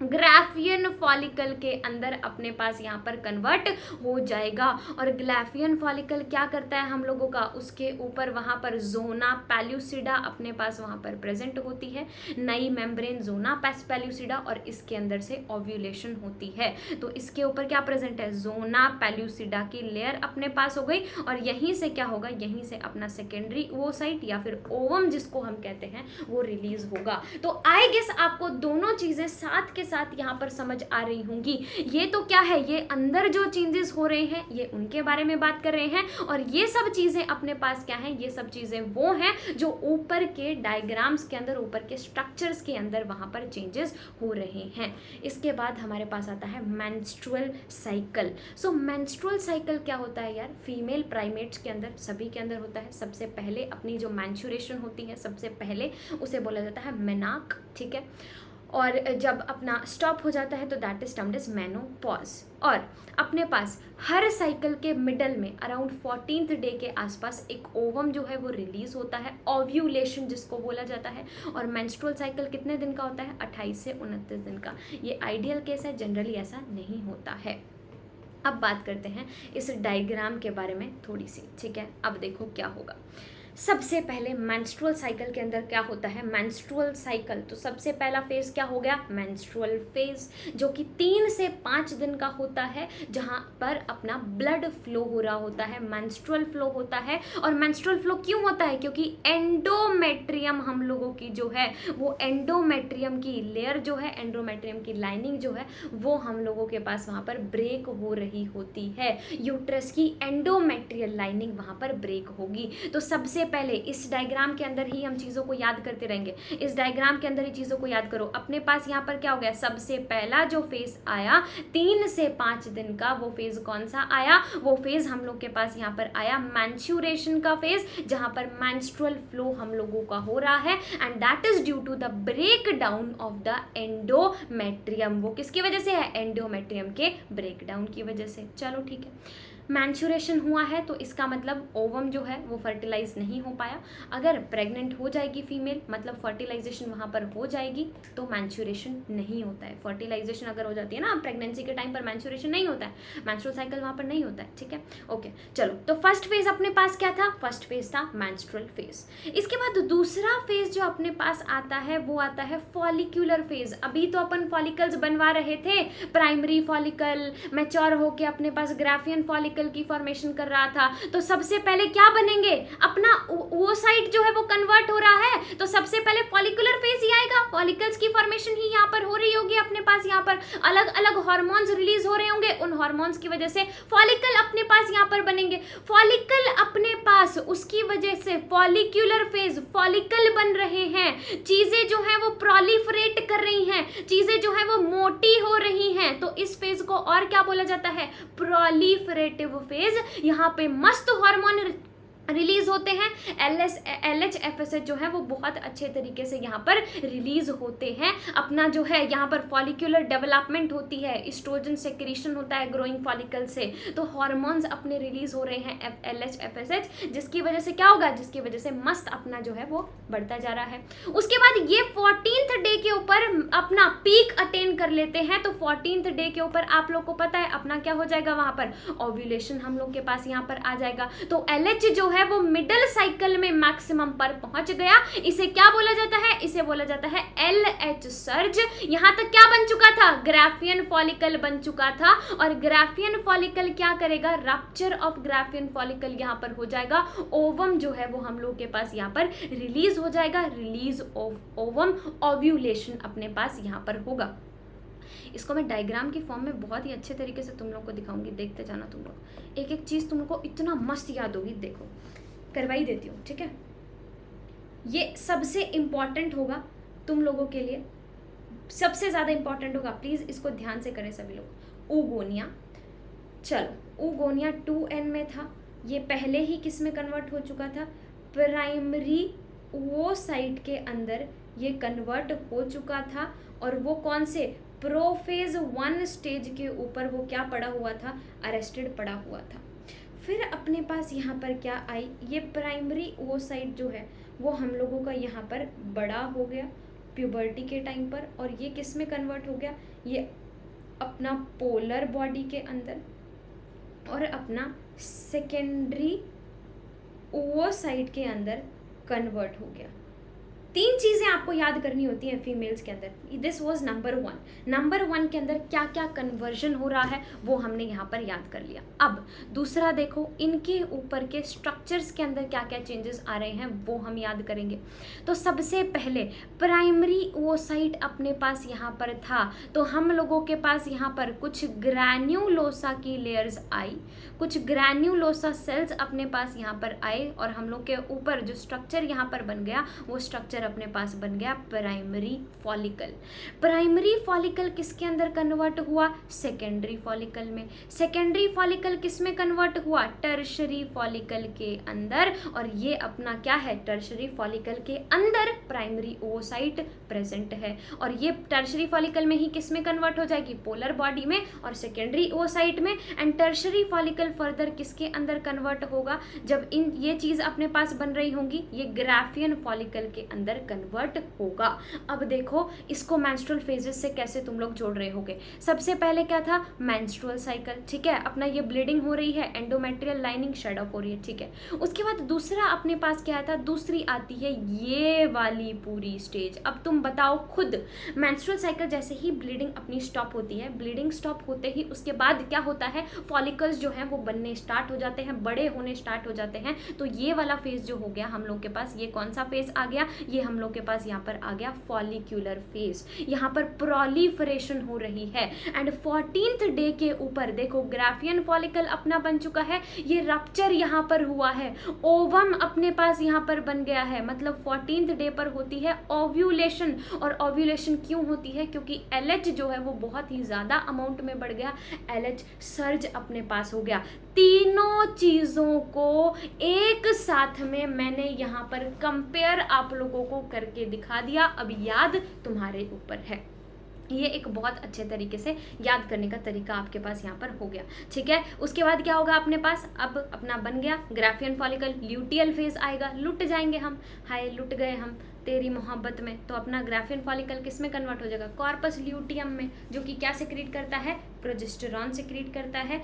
ग्राफियन फॉलिकल के अंदर अपने पास यहाँ पर कन्वर्ट हो जाएगा। और ग्राफियन फॉलिकल क्या करता है हम लोगों का, उसके ऊपर वहाँ पर जोना पैल्यूसिडा अपने पास वहाँ पर प्रेजेंट होती है, नई मेम्ब्रेन जोना पैल्यूसिडा, और इसके अंदर से ओव्यूलेशन होती है। तो इसके ऊपर क्या प्रेजेंट है, जोना पैल्यूसिडा की लेयर अपने पास हो गई, और यहीं से क्या होगा, यहीं से अपना सेकेंडरी oocyte या फिर ओवम जिसको हम कहते हैं वो रिलीज होगा। तो आई गेस आपको दोनों चीजें साथ के साथ यहाँ पर समझ आ रही होंगी। ये तो क्या है, ये अंदर जो चेंजेस हो रहे हैं ये उनके बारे में बात कर रहे हैं, और ये सब चीजें अपने पास क्या हैं, ये सब चीजें वो हैं जो ऊपर के डायग्राम्स के अंदर, ऊपर के स्ट्रक्चर्स के अंदर वहां पर चेंजेस हो रहे हैं। इसके बाद हमारे पास आता है मेंस्ट्रुअल साइकिल। सो मेंस्ट्रुअल साइकिल क्या होता है यार, फीमेल प्राइमेट्स के अंदर सभी के अंदर होता है। सबसे पहले अपनी जो मैंचुरेशन होती है, सबसे पहले उसे बोला जाता है मेनाक, ठीक है, और जब अपना स्टॉप हो जाता है तो that is termed as menopause. और अपने पास हर साइकिल के मिडल में अराउंड 14th डे के आसपास एक ओवम जो है वो रिलीज होता है, ओव्यूलेशन जिसको बोला जाता है। और मेंस्ट्रुअल साइकिल कितने दिन का होता है, 28 से 29 दिन का। ये आइडियल केस है, जनरली ऐसा नहीं होता है। अब बात करते हैं इस डायग्राम के बारे में थोड़ी सी, ठीक है। अब देखो क्या होगा। सबसे पहले मेंस्ट्रुअल साइकिल के अंदर क्या होता है, मेंस्ट्रुअल साइकिल, तो सबसे पहला फेज क्या हो गया, मेंस्ट्रुअल फेज, जो कि 3 से 5 दिन का होता है, जहां पर अपना ब्लड फ्लो हो रहा होता है, मेंस्ट्रुअल फ्लो होता है। और मेंस्ट्रुअल फ्लो क्यों होता है, क्योंकि एंडोमेट्रियम हम लोगों की जो है वो एंडोमेट्रियम की लेयर जो है, एंडोमेट्रियम की लाइनिंग जो है वो हम लोगों के पास वहां पर ब्रेक हो रही होती है। यूट्रस की एंडोमेट्रियल लाइनिंग वहां पर ब्रेक होगी। तो सबसे पहले इस डायग्राम के अंदर ही हम चीजों को याद करते रहेंगे, इस डायग्राम के अंदर ही चीजों को याद करो। अपने पास यहाँ पर क्या हो गया, सबसे पहला जो फेज आया 3 से 5 दिन का, वो फेज कौन सा आया, वो फेज हम लोग के पास यहाँ पर आया मैंचुरेशन का फेज, जहां पर मेंस्ट्रुअल फ्लो हम लोगों का हो रहा है, and that is due to the break down of the endometrium. वो किसकी वजह से है, एंडोमेट्रियम के ब्रेक डाउन की वजह से। चलो ठीक है, मैंचुरेशन हुआ है तो इसका मतलब ओवम जो है वो फर्टिलाइज नहीं हो पाया। अगर प्रेग्नेंट हो जाएगी फीमेल, मतलब फर्टिलाइजेशन वहाँ पर हो जाएगी, तो मैंचुरेशन नहीं होता है। फर्टिलाइजेशन अगर हो जाती है ना प्रेगनेंसी के टाइम पर, मैंचुरेशन नहीं होता है, मेंस्ट्रुअल साइकिल वहाँ पर नहीं होता है, ठीक है। ओके चलो, तो फर्स्ट फेज अपने पास क्या था, फर्स्ट फेज था मैंस्ट्रुअल फेज। इसके बाद दूसरा फेज जो अपने पास आता है वो आता है फॉलिक्यूलर फेज। अभी तो अपन फॉलिकल्स बनवा रहे थे, प्राइमरी फॉलिकल मैच्योर होके अपने पास ग्राफियन फॉलिकल की फॉर्मेशन कर रहा था। तो सबसे पहले क्या बनेंगे, अपना oocyte जो है वो कन्वर्ट हो रहा है, तो सबसे पहले फॉलिकुलर फेज ही आएगा, फॉलिकल्स की फॉर्मेशन ही यहाँ पर हो रही होगी। अपने पास यहाँ पर अलग अलग हार्मोन्स रिलीज हो रहे होंगे, उन हार्मोन्स की वजह से फॉलिकल अपने पास यहाँ पर बनेंगे। फॉलिकल अपने पास, उसकी वजह से फॉलिक्यूलर फेज, फॉलिकल बन रहे हैं, चीजें जो है वो प्रोलिफरेट कर रही हैं, चीजें जो है वो मोटी हो रही हैं। तो इस फेज को और क्या बोला जाता है, प्रोलिफरेटिव फेज। यहाँ पे मस्त हार्मोन रिलीज होते हैं, LH-FSH जो है वो बहुत अच्छे तरीके से यहाँ पर रिलीज होते हैं। अपना जो है यहाँ पर फॉलिक्यूलर डेवलपमेंट होती है, एस्ट्रोजन सेक्रेशन होता है ग्रोइंग फॉलिकल से, तो हार्मोन्स अपने रिलीज हो रहे हैं LH-FSH, जिसकी वजह से क्या होगा, जिसकी वजह से मस्त अपना जो है वो बढ़ता जा रहा है। उसके बाद ये 14th डे के ऊपर अपना पीक अटेन कर लेते हैं। तो 14th डे के ऊपर आप लोग को पता है अपना क्या हो जाएगा, वहां पर ओव्यूलेशन हम लोग के पास यहाँ पर आ जाएगा। तो LH जो है वो मिडल साइकिल में मैक्सिमम पर पहुंच गया। इसे क्या बोला जाता है, इसे बोला जाता है LH सर्ज। यहां तक क्या बन चुका था, ग्राफियन फॉलिकल बन चुका था, और ग्राफियन फॉलिकल क्या करेगा, रप्चर ऑफ ग्राफियन फॉलिकल यहां पर हो जाएगा। ओवम जो है वो हम लोग के पास यहां पर रिलीज हो जाएगा, रिलीज ऑफ ओवम, ओव्यूलेशन अपने पास यहां पर होगा। इसको मैं डायग्राम की फॉर्म में बहुत ही अच्छे तरीके से तुम लोग को दिखाऊंगी, देखते जाना तुम लोग, एक एक चीज तुम लोग को इतना मस्त याद होगी, देखो करवाई देती हूँ, ठीक है। ये सबसे इंपॉर्टेंट होगा तुम लोगों के लिए, सबसे ज्यादा इंपॉर्टेंट होगा, प्लीज इसको ध्यान से करें सभी लोग। oogonia, चलो oogonia 2N में था, ये पहले ही किस में कन्वर्ट हो चुका था, प्राइमरी oocyte के अंदर ये कन्वर्ट हो चुका था, और वो कौन से प्रोफेज 1 स्टेज के ऊपर वो क्या पड़ा हुआ था, अरेस्टेड पड़ा हुआ था। फिर अपने पास यहाँ पर क्या आई, ये प्राइमरी oocyte जो है वो हम लोगों का यहाँ पर बड़ा हो गया प्यूबर्टी के टाइम पर, और ये किस में कन्वर्ट हो गया, ये अपना पोलर बॉडी के अंदर और अपना सेकेंडरी oocyte के अंदर कन्वर्ट हो गया। 3 चीज़ें आपको याद करनी होती हैं फीमेल्स के अंदर। This was number 1। नंबर 1 के अंदर क्या क्या कन्वर्जन हो रहा है वो हमने यहाँ पर याद कर लिया। अब दूसरा देखो, इनके ऊपर के स्ट्रक्चर्स के अंदर क्या क्या चेंजेस आ रहे हैं वो हम याद करेंगे। तो सबसे पहले प्राइमरी oocyte अपने पास यहाँ पर था, तो हम लोगों के पास यहाँ पर कुछ ग्रैन्युलोसा की लेयर्स आई, कुछ ग्रैन्युलोसा सेल्स अपने पास यहाँ पर आए, और हम लोग के ऊपर जो स्ट्रक्चर यहाँ पर बन गया वो स्ट्रक्चर अपने पास बन गया प्राइमरी फॉलिकल। प्राइमरी फॉलिकल किसके अंदर कन्वर्ट हुआ, सेकेंडरी फॉलिकल में। सेकेंडरी फॉलिकल किस में कन्वर्ट हुआ, टर्शरी फॉलिकल के अंदर, और ये अपना क्या है, टर्शरी फॉलिकल के अंदर प्राइमरी oocyte प्रेजेंट है, और ये टर्शरी फॉलिकल में ही किस में कन्वर्ट हो जाएगी, पोलर बॉडी में और सेकेंडरी oocyte में। एंड टर्शरी फॉलिकल फर्दर किसके अंदर कन्वर्ट होगा, जब इन ये चीज अपने पास बन रही होंगी, ये ग्राफियन फॉलिकल के अंदर कन्वर्ट होगा। अब देखो इसको मेंस्ट्रुअल फेजेस से कैसे तुम लोग जोड़ रहे होगे। सबसे पहले क्या था, मेंस्ट्रुअल साइकिल, ठीक है, अपना ये ब्लीडिंग हो रही है, एंडोमेट्रियल लाइनिंग शेड ऑफ हो रही है, ठीक है। उसके बाद दूसरा अपने पास क्या था, दूसरी आती है ये वाली पूरी स्टेज। अब तुम बताओ खुद, मेंस्ट्रुअल साइकिल जैसे ही ब्लीडिंग अपनी स्टॉप होती है, ब्लीडिंग स्टॉप होते ही उसके बाद क्या होता है, फॉलिकल्स जो हैं वो बनने स्टार्ट हो जाते हैं, बड़े होने स्टार्ट हो जाते हैं। तो ये वाला फेज जो हो गया हम लोग के पास, ये कौन सा फेज आ गया, ये हम लोग के पास यहाँ पर आ गया फॉलिक्यूलर फेज। यहाँ पर प्रोलिफरेशन हो रही है। एंड 14th डे के ऊपर देखो ग्राफियन फॉलिकल अपना बन चुका है, ये रप्चर यहाँ पर हुआ है, ओवम अपने पास यहाँ पर बन गया है, मतलब 14th डे पर होती है ओव्यूलेशन। और ओव्यूलेशन क्यों होती है, क्योंकि LH जो है वो बहुत ही ज्यादा अमाउंट में बढ़ गया, LH सर्ज अपने पास हो गया। तीनों चीजों को एक साथ में मैंने यहाँ पर कंपेयर आप लोगों को करके दिखा दिया। अब याद तुम्हारे ऊपर है, ये एक बहुत अच्छे तरीके से याद करने का तरीका आपके पास यहाँ पर हो गया, ठीक है। उसके बाद क्या होगा अपने पास, अब अपना बन गया ग्राफियन फॉलिकल, ल्यूटियल फेज आएगा, लुट जाएंगे हम, हाय लुट गए हम तेरी मोहब्बत में। तो अपना ग्राफियन फॉलिकल किस में कन्वर्ट हो जाएगा, कॉर्पस ल्यूटियम में, जो कि क्या सिक्रीट करता है, प्रोजेस्टेरॉन सिक्रीट करता है।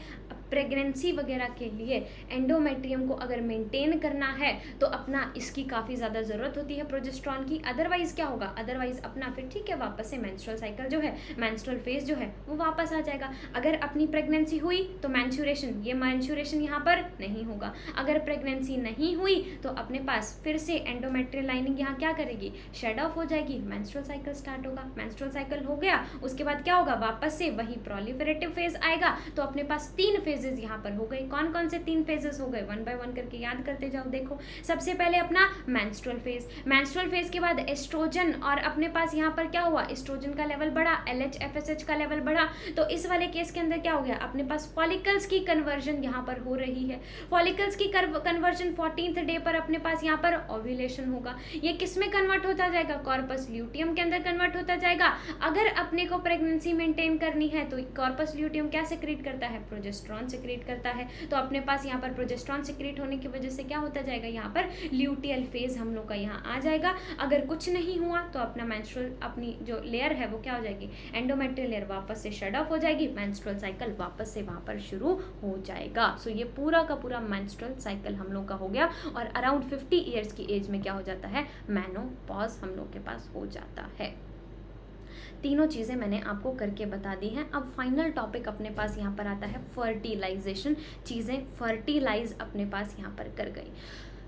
प्रेगनेंसी वगैरह के लिए एंडोमेट्रियम को अगर मेंटेन करना है तो अपना इसकी काफ़ी ज़्यादा ज़रूरत होती है प्रोजेस्टेरॉन की। अदरवाइज़ क्या होगा, अदरवाइज़ अपना फिर ठीक है वापस से मेंस्ट्रुअल साइकिल जो है, मेंस्ट्रुअल फेज जो है वो वापस आ जाएगा। अगर अपनी प्रेगनेंसी हुई तो मैंस्चुरेशन, ये मैंस्चुरेशन यहाँ पर नहीं होगा। अगर प्रेगनेंसी नहीं हुई तो अपने पास फिर से एंडोमेट्रियल लाइनिंग यहाँ क्या करेगी, शेड ऑफ हो जाएगी, मेंस्ट्रुअल साइकिल स्टार्ट होगा। मेंस्ट्रुअल साइकिल हो गया, उसके बाद क्या होगा, वापस से वही प्रोलिफरेटिव फेज आएगा। तो अपने पास 3 फेजेस यहाँ पर हो गए। कौन कौन से 3 फेजेस हो गए, 1 बाय 1 करके याद करते जाओ। देखो सबसे पहले अपना मेंस्ट्रुअल फेज, मेंस्ट्रुअल फेज के बाद एस्ट्रोजन, और अपने पास यहाँ पर क्या हुआ, एस्ट्रोजन का लेवल बढ़ा, LH FSH का लेवल बढ़ा। तो इस वाले केस के अंदर क्या हो गया, अपने पास फॉलिकल्स की कन्वर्जन यहाँ पर हो रही है। फॉलिकल्स की कन्वर्जन 14th डे पर अपने पास यहाँ पर ओव्यूलेशन होगा। ये किस में कन्वर्ट होता जाएगा, कॉर्पस ल्यूटियम के अंदर कन्वर्ट होता जाएगा। अगर अपने को प्रेगनेंसी मेंटेन करनी है तो कॉर्पस ल्यूटियम क्या सिक्रीट करता है, प्रोजेस्टेरॉन सिक्रीट करता है। तो अपने पास यहाँ पर प्रोजेस्टेरॉन सिक्रीट होने की वजह से क्या होता जाएगा, यहाँ पर ल्यूटियल फेज हम लोग का यहाँ आ जाएगा। अगर कुछ नहीं हुआ तो अपना मेंस्ट्रुअल अपनी जो लेयर है वो क्या हो जाएगी, एंडोमेट्रियल लेयर वापस से शट ऑफ हो जाएगी, मेंस्ट्रुअल साइकिल वापस से वहाँ पर शुरू हो जाएगा। सो ये पूरा का पूरा मेंस्ट्रुअल साइकिल हम लोग का हो गया। और अराउंड 50 ईयर्स की एज में क्या हो जाता है, मेनोपॉज हम लोग के पास हो जाता है। तीनों चीज़ें मैंने आपको करके बता दी हैं। अब फाइनल टॉपिक अपने पास यहाँ पर आता है फर्टिलाइजेशन। चीज़ें फर्टिलाइज अपने पास यहाँ पर कर गई।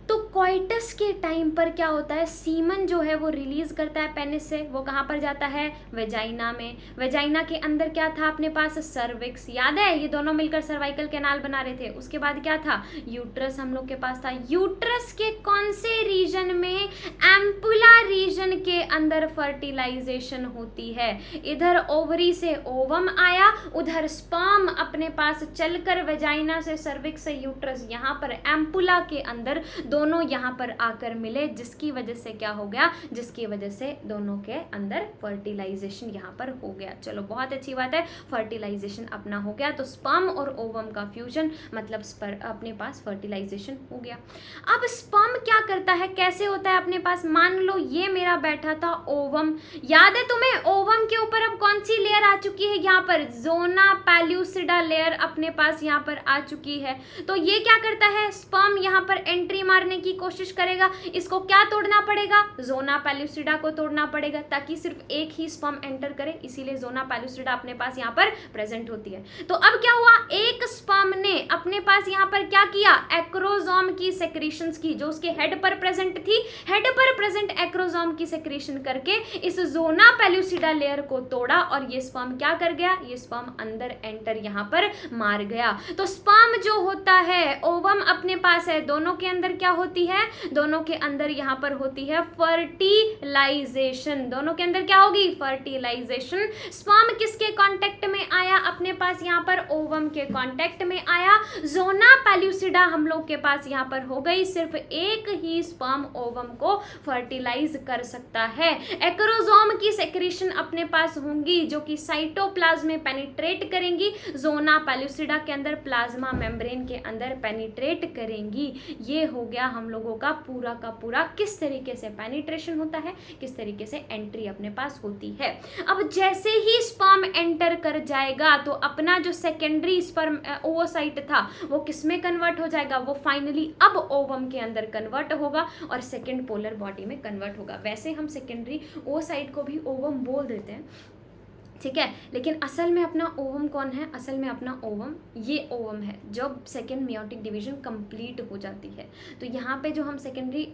तो कोइटस के टाइम पर क्या होता है, सीमन जो है वो रिलीज करता है पेनिस से, वो कहाँ पर जाता है, वेजाइना में। वेजाइना के अंदर क्या था अपने पास, सर्विक्स, याद है ये दोनों मिलकर सर्वाइकल कैनाल बना रहे थे। उसके बाद क्या था, यूट्रस हम लोग के पास था। यूट्रस के कौन से रीजन में, एम्पुला रीजन के अंदर फर्टिलाइजेशन होती है। इधर ओवरी से ओवम आया, उधर स्पर्म अपने पास चलकर वेजाइना से सर्विक्स से यूट्रस, यहाँ पर एम्पुला के अंदर दोनों यहाँ पर आकर मिले, जिसकी वजह से क्या हो गया, जिसकी वजह से दोनों के अंदर फर्टिलाइजेशन यहाँ पर हो गया। चलो बहुत अच्छी बात है, फर्टिलाइजेशन अपना हो गया। तो स्पर्म और ओवम का फ्यूजन मतलब अपने पास फर्टिलाइजेशन हो गया। अब स्पर्म क्या करता है, कैसे होता है अपने पास, मान लो ये मेरा बैठा था ओवम, याद है तुम्हें ओवम के ऊपर अब कौन सी लेयर आ चुकी है, यहाँ पर जोना पेल्यूसिडा लेयर अपने पास यहाँ पर आ चुकी है। तो ये क्या करता है, स्पर्म यहाँ पर एंट्री मारने की कोशिश करेगा, इसको क्या तोड़ना पड़ेगा, जोना पेल्यूसिडा को तोड़ना पड़ेगा, ताकि सिर्फ एक ही स्पर्म एंटर करे, इसीलिए जोना पेल्यूसिडा अपने पास यहाँ पर प्रेजेंट होती है। तो अब क्या हुआ, एक स्पर्म ने अपने पास यहाँ पर क्या किया, एक्रोसोम की सेक्रेशंस की, जो उसके हेड पर प्रेजेंट थी, हेड पर प्रेजेंट एक्रोसोम की सेक्रेशन करके इस जोना पेल्यूसिडा लेयर को तोड़ा, और ये स्पर्म क्या कर गया, ये स्पर्म अंदर एंटर यहाँ पर मार गया। तो स्पर्म जो होता है, ओवम अपने पास है, दोनों के अंदर क्या होती है, दोनों के अंदर यहाँ पर होती है फर्टिलाइजेशन, दोनों के अंदर क्या होगी, फर्टिलाइजेशन। स्पर्म किसके कांटेक्ट में आया, अपने पास यहाँ पर ओवम के कांटेक्ट में आया, जोना पेल्यूसिडा हम लोग के पास यहाँ पर हो गई, सिर्फ एक ही स्पर्म ओवम को फर्टिलाइज कर सकता है। एक्रोसोम की सेक्रेशन अपने पास होंगी, जो कि साइटोप्लाज्म में पेनिट्रेट करेंगी, जोना पेल्यूसिडा के अंदर प्लाज्मा मेम्ब्रेन के अंदर पेनिट्रेट करेंगी। ये हो गया हम लोगों का पूरा किस तरीके से पेनिट्रेशन होता है, किस तरीके से एंट्री अपने पास होती है। अब जैसे ही स्पर्म एंटर कर जाएगा तो अपना जो सेकेंडरी स्पर्म ओवोसाइट था वो किस में कन्वर्ट हो जाएगा, वो फाइनली अब ओवम के अंदर कन्वर्ट होगा और सेकेंड पोलर बॉडी में कन्वर्ट होगा। वैसे हम सेकेंडरी ओवोसाइट को भी ओवम बोल देते हैं, ठीक है, लेकिन असल में अपना ओवम कौन है, असल में अपना ओवम ये ओवम है जब सेकेंड मियोटिक डिवीजन कंप्लीट हो जाती है। तो यहाँ पे जो हम सेकेंडरी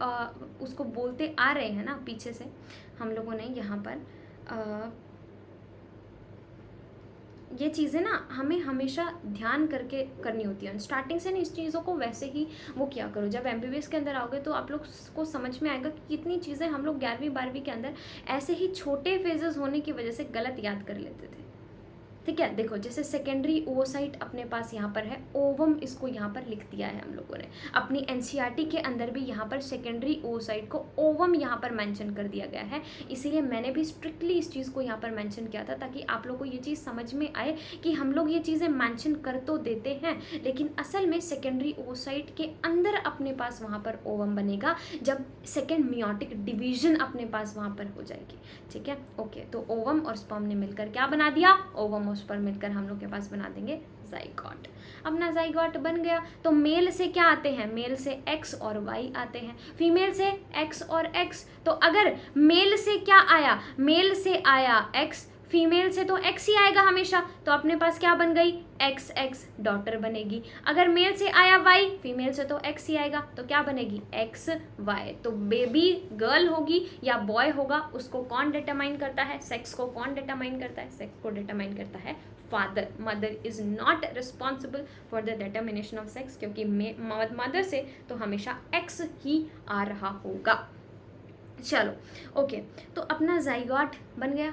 उसको बोलते आ रहे हैं ना, पीछे से हम लोगों ने यहाँ पर ये चीज़ें ना हमें हमेशा ध्यान करके करनी होती है। स्टार्टिंग से ना इस चीज़ों को वैसे ही वो किया करो। जब MBBS के अंदर आओगे तो आप लोग को समझ में आएगा कि कितनी चीज़ें हम लोग 11वीं 12वीं के अंदर ऐसे ही छोटे फेजेस होने की वजह से गलत याद कर लेते थे, ठीक है। देखो जैसे सेकेंडरी ओवोसाइट अपने पास यहाँ पर है, ओवम इसको यहाँ पर लिख दिया है हम लोगों ने। अपनी NCERT के अंदर भी यहाँ पर सेकेंडरी ओवोसाइट को ओवम यहाँ पर मेंशन कर दिया गया है, इसीलिए मैंने भी स्ट्रिक्टली इस चीज़ को यहाँ पर मेंशन किया था, ताकि आप लोगों को ये चीज़ समझ में आए कि हम लोग ये चीज़ें मेंशन कर तो देते हैं, लेकिन असल में सेकेंडरी ओवोसाइट के अंदर अपने पास वहाँ पर ओवम बनेगा जब सेकेंड मियोटिक डिवीजन अपने पास वहाँ पर हो जाएगी, ठीक है। ओके, तो ओवम और स्पर्म ने मिलकर क्या बना दिया, ओवम उस पर मिलकर हम लोग के पास बना देंगे जाइगोट। अपना जाइगोट बन गया तो मेल से क्या आते हैं, मेल से X और Y आते हैं, फीमेल से X और X। तो अगर मेल से क्या आया, मेल से आया X, फीमेल से तो X ही आएगा हमेशा, तो अपने पास क्या बन गई, XX डॉटर बनेगी। अगर मेल से आया Y, फीमेल से तो X ही आएगा, तो क्या बनेगी, XY। तो बेबी गर्ल होगी या बॉय होगा, उसको कौन डिटरमाइन करता है, सेक्स को कौन डिटरमाइन करता है, सेक्स को डिटरमाइन करता है father. Mother is not responsible for the determination of sex, क्योंकि मदर से तो हमेशा X ही आ रहा होगा। चलो ओके, तो अपना जाइगोट बन गया,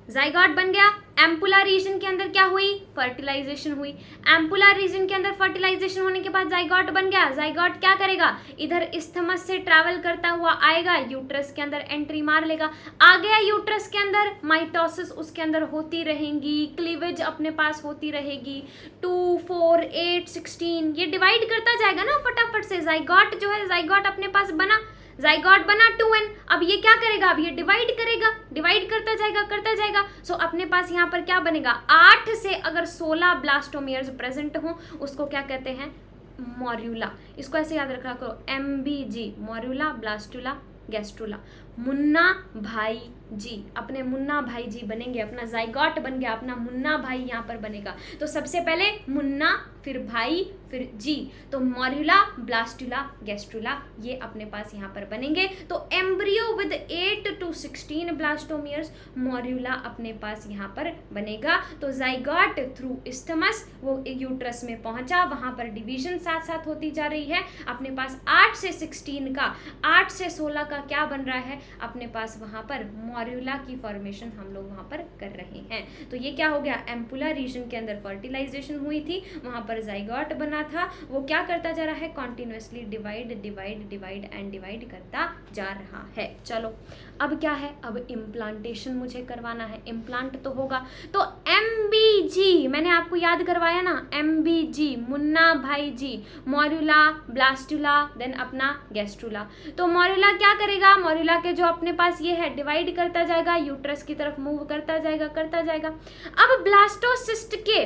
जाइगोट बन गया। एम्पुला रीजन के अंदर क्या हुई, फर्टिलाइजेशन हुई। एम्पुला रीजन के अंदर फर्टिलाइजेशन होने के बाद जाइगोट बन गया। जाइगोट क्या करेगा, इधर इस्थमस से ट्रैवल करता हुआ आएगा, यूट्रस के अंदर एंट्री मार लेगा। आ गया यूट्रस के अंदर, माइटोसिस उसके अंदर होती रहेंगी, क्लीवेज अपने पास होती रहेगी, 2, 4, 8, 16 ये डिवाइड करता जाएगा ना फटाफट से। जाइगोट जो है, जाइगोट अपने पास बना, जाइगोट बना 2n। अब ये क्या करेगा, अब ये डिवाइड करेगा, डिवाइड करता जाएगा। सो अपने पास यहाँ पर क्या बनेगा, 8 से अगर 16 ब्लास्टोमियर्स प्रेजेंट हो उसको क्या कहते हैं, मॉर्यूला। इसको ऐसे याद रखा करो, MBG, morula, blastula, gastrula. Munna भाई जी, अपने मुन्ना भाई जी बनेंगे, अपना जाइगोट बन गया, अपना मुन्ना भाई यहाँ पर बनेगा। तो सबसे पहले मुन्ना, फिर भाई, फिर जी, तो मॉर्यूला, ब्लास्टुला, गैस्ट्रुला ये अपने पास यहाँ पर बनेंगे। तो embryo with 8 to 16 blastomeres, morula अपने पास यहाँ पर बनेगा। तो जाइगोट थ्रू इस्थमस वो यूट्रस में पहुंचा, वहां पर डिवीजन साथ साथ होती जा रही है। अपने पास 8 से 16 का, 8 से 16 का क्या बन रहा है, अपने पास वहाँ पर मॉर्यूला की फॉर्मेशन हम लोग वहाँ पर कर रहे हैं। तो ये क्या हो गया, एम्पुला रीजन के अंदर फर्टिलाइजेशन हुई थी, वहाँ पर जाइगोट बना था, वो क्या करता जा रहा है, continuously divide divide divide and divide करता जा रहा है। चलो अब क्या है, अब इम्प्लांटेशन मुझे करवाना है, इम्प्लांट तो होगा, तो MBG मैंने आपको याद करवाया ना, MBG मुन्ना भाई जी, मॉर्यूला, ब्लास्टुला, देन अपना गैस्ट्रुला। तो मॉर्यूला क्या करेगा, मॉर्यूला के जो अपने पास ये है डिवाइड करता जाएगा, यूट्रस की तरफ मूव करता जाएगा। अब ब्लास्टोसिस्ट के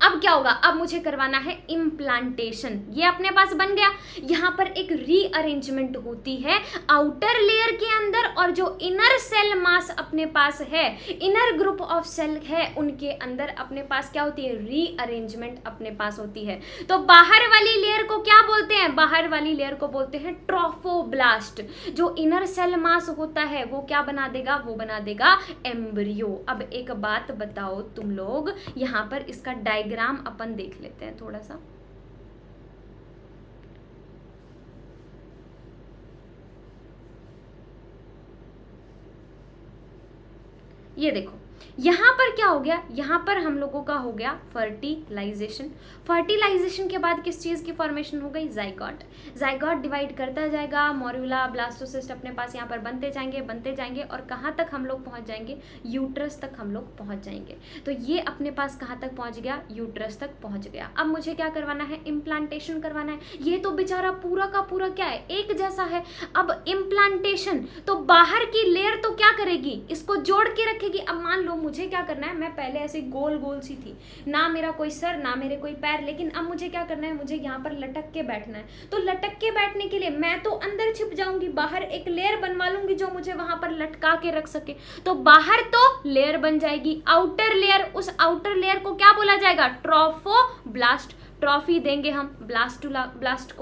अब क्या होगा, अब मुझे करवाना है इम्प्लांटेशन, ये अपने पास बन गया। यहाँ पर एक रीअरेंजमेंट होती है आउटर लेयर के अंदर, और जो इनर सेल मास अपने पास है, इनर ग्रुप ऑफ सेल है, उनके अंदर अपने पास क्या होती है, रीअरेंजमेंट अपने पास होती है। तो बाहर वाली लेयर को क्या बोलते हैं, बाहर वाली लेयर को बोलते हैं ट्रोफोब्लास्ट। जो इनर सेल मास होता है वो क्या बना देगा, वो बना देगा एम्ब्रियो। अब एक बात बताओ तुम लोग, यहाँ पर इसका डायग्राम अपन देख लेते हैं थोड़ा सा। ये देखो यहाँ पर क्या हो गया, यहाँ पर हम लोगों का हो गया फर्टिलाइजेशन। फर्टिलाइजेशन के बाद किस चीज़ की फॉर्मेशन हो गई, जाइगोट। जाइगोट डिवाइड करता जाएगा, मॉर्यूला, ब्लास्टोसिस्ट अपने पास यहाँ पर बनते जाएंगे और कहाँ तक हम लोग पहुँच जाएंगे, यूट्रस तक हम लोग पहुँच जाएंगे। तो ये अपने पास कहाँ तक पहुँच गया, यूट्रस तक पहुँच गया। अब मुझे क्या करवाना है, इम्प्लांटेशन करवाना है। ये तो बेचारा पूरा का पूरा क्या है, एक जैसा है। अब इम्प्लांटेशन तो बाहर की लेयर तो क्या करेगी, इसको जोड़ के रखेगी। अब मान लो मुझे क्या करना है, मैं पहले ऐसे गोल गोल सी थी, ना मेरा कोई सर ना मेरे कोई पैर, लेकिन अब मुझे क्या करना है, मुझे यहाँ पर लटक के बैठना है। तो लटक के बैठने के लिए मैं तो अंदर छिप जाऊंगी, बाहर एक लेयर बनवा लूंगी जो मुझे वहां पर लटका के रख सके। तो बाहर तो लेयर बन जाएगी, आउटर लेयर, उस आउटर लेयर को क्या बोला जाएगा, ट्रोफोब्लास्ट। ट्रॉफी देंगे हम ब्लास्ट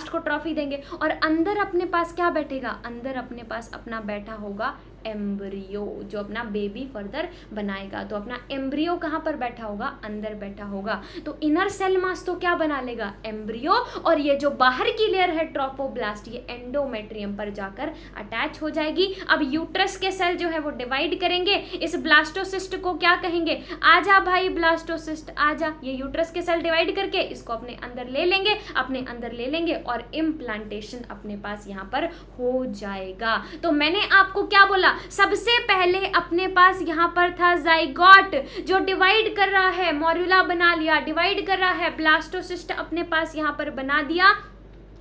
को ट्रॉफी देंगे। और अंदर अपने पास क्या बैठेगा, अंदर अपने पास अपना बैठा होगा एम्ब्रियो, जो अपना बेबी फर्दर बनाएगा। तो अपना एम्ब्रियो कहाँ पर बैठा होगा, अंदर बैठा होगा। तो इनर सेल मास तो क्या बना लेगा, एम्ब्रियो, और ये जो बाहर की लेयर है ट्रोफोब्लास्ट, ये एंडोमेट्रियम पर जाकर अटैच हो जाएगी। अब यूट्रस के सेल जो है वो डिवाइड करेंगे, इस ब्लास्टोसिस्ट को क्या कहेंगे, आजा भाई ब्लास्टोसिस्ट आजा। ये यूट्रस के सेल डिवाइड करके इसको अपने अंदर ले लेंगे और इम्प्लांटेशन अपने पास यहाँ पर हो जाएगा। तो मैंने आपको क्या बोला, सबसे पहले अपने पास यहाँ पर था जाइगोट जो डिवाइड कर रहा है, मॉर्यूला बना लिया, डिवाइड कर रहा है, ब्लास्टोसिस्ट अपने पास यहाँ पर बना दिया।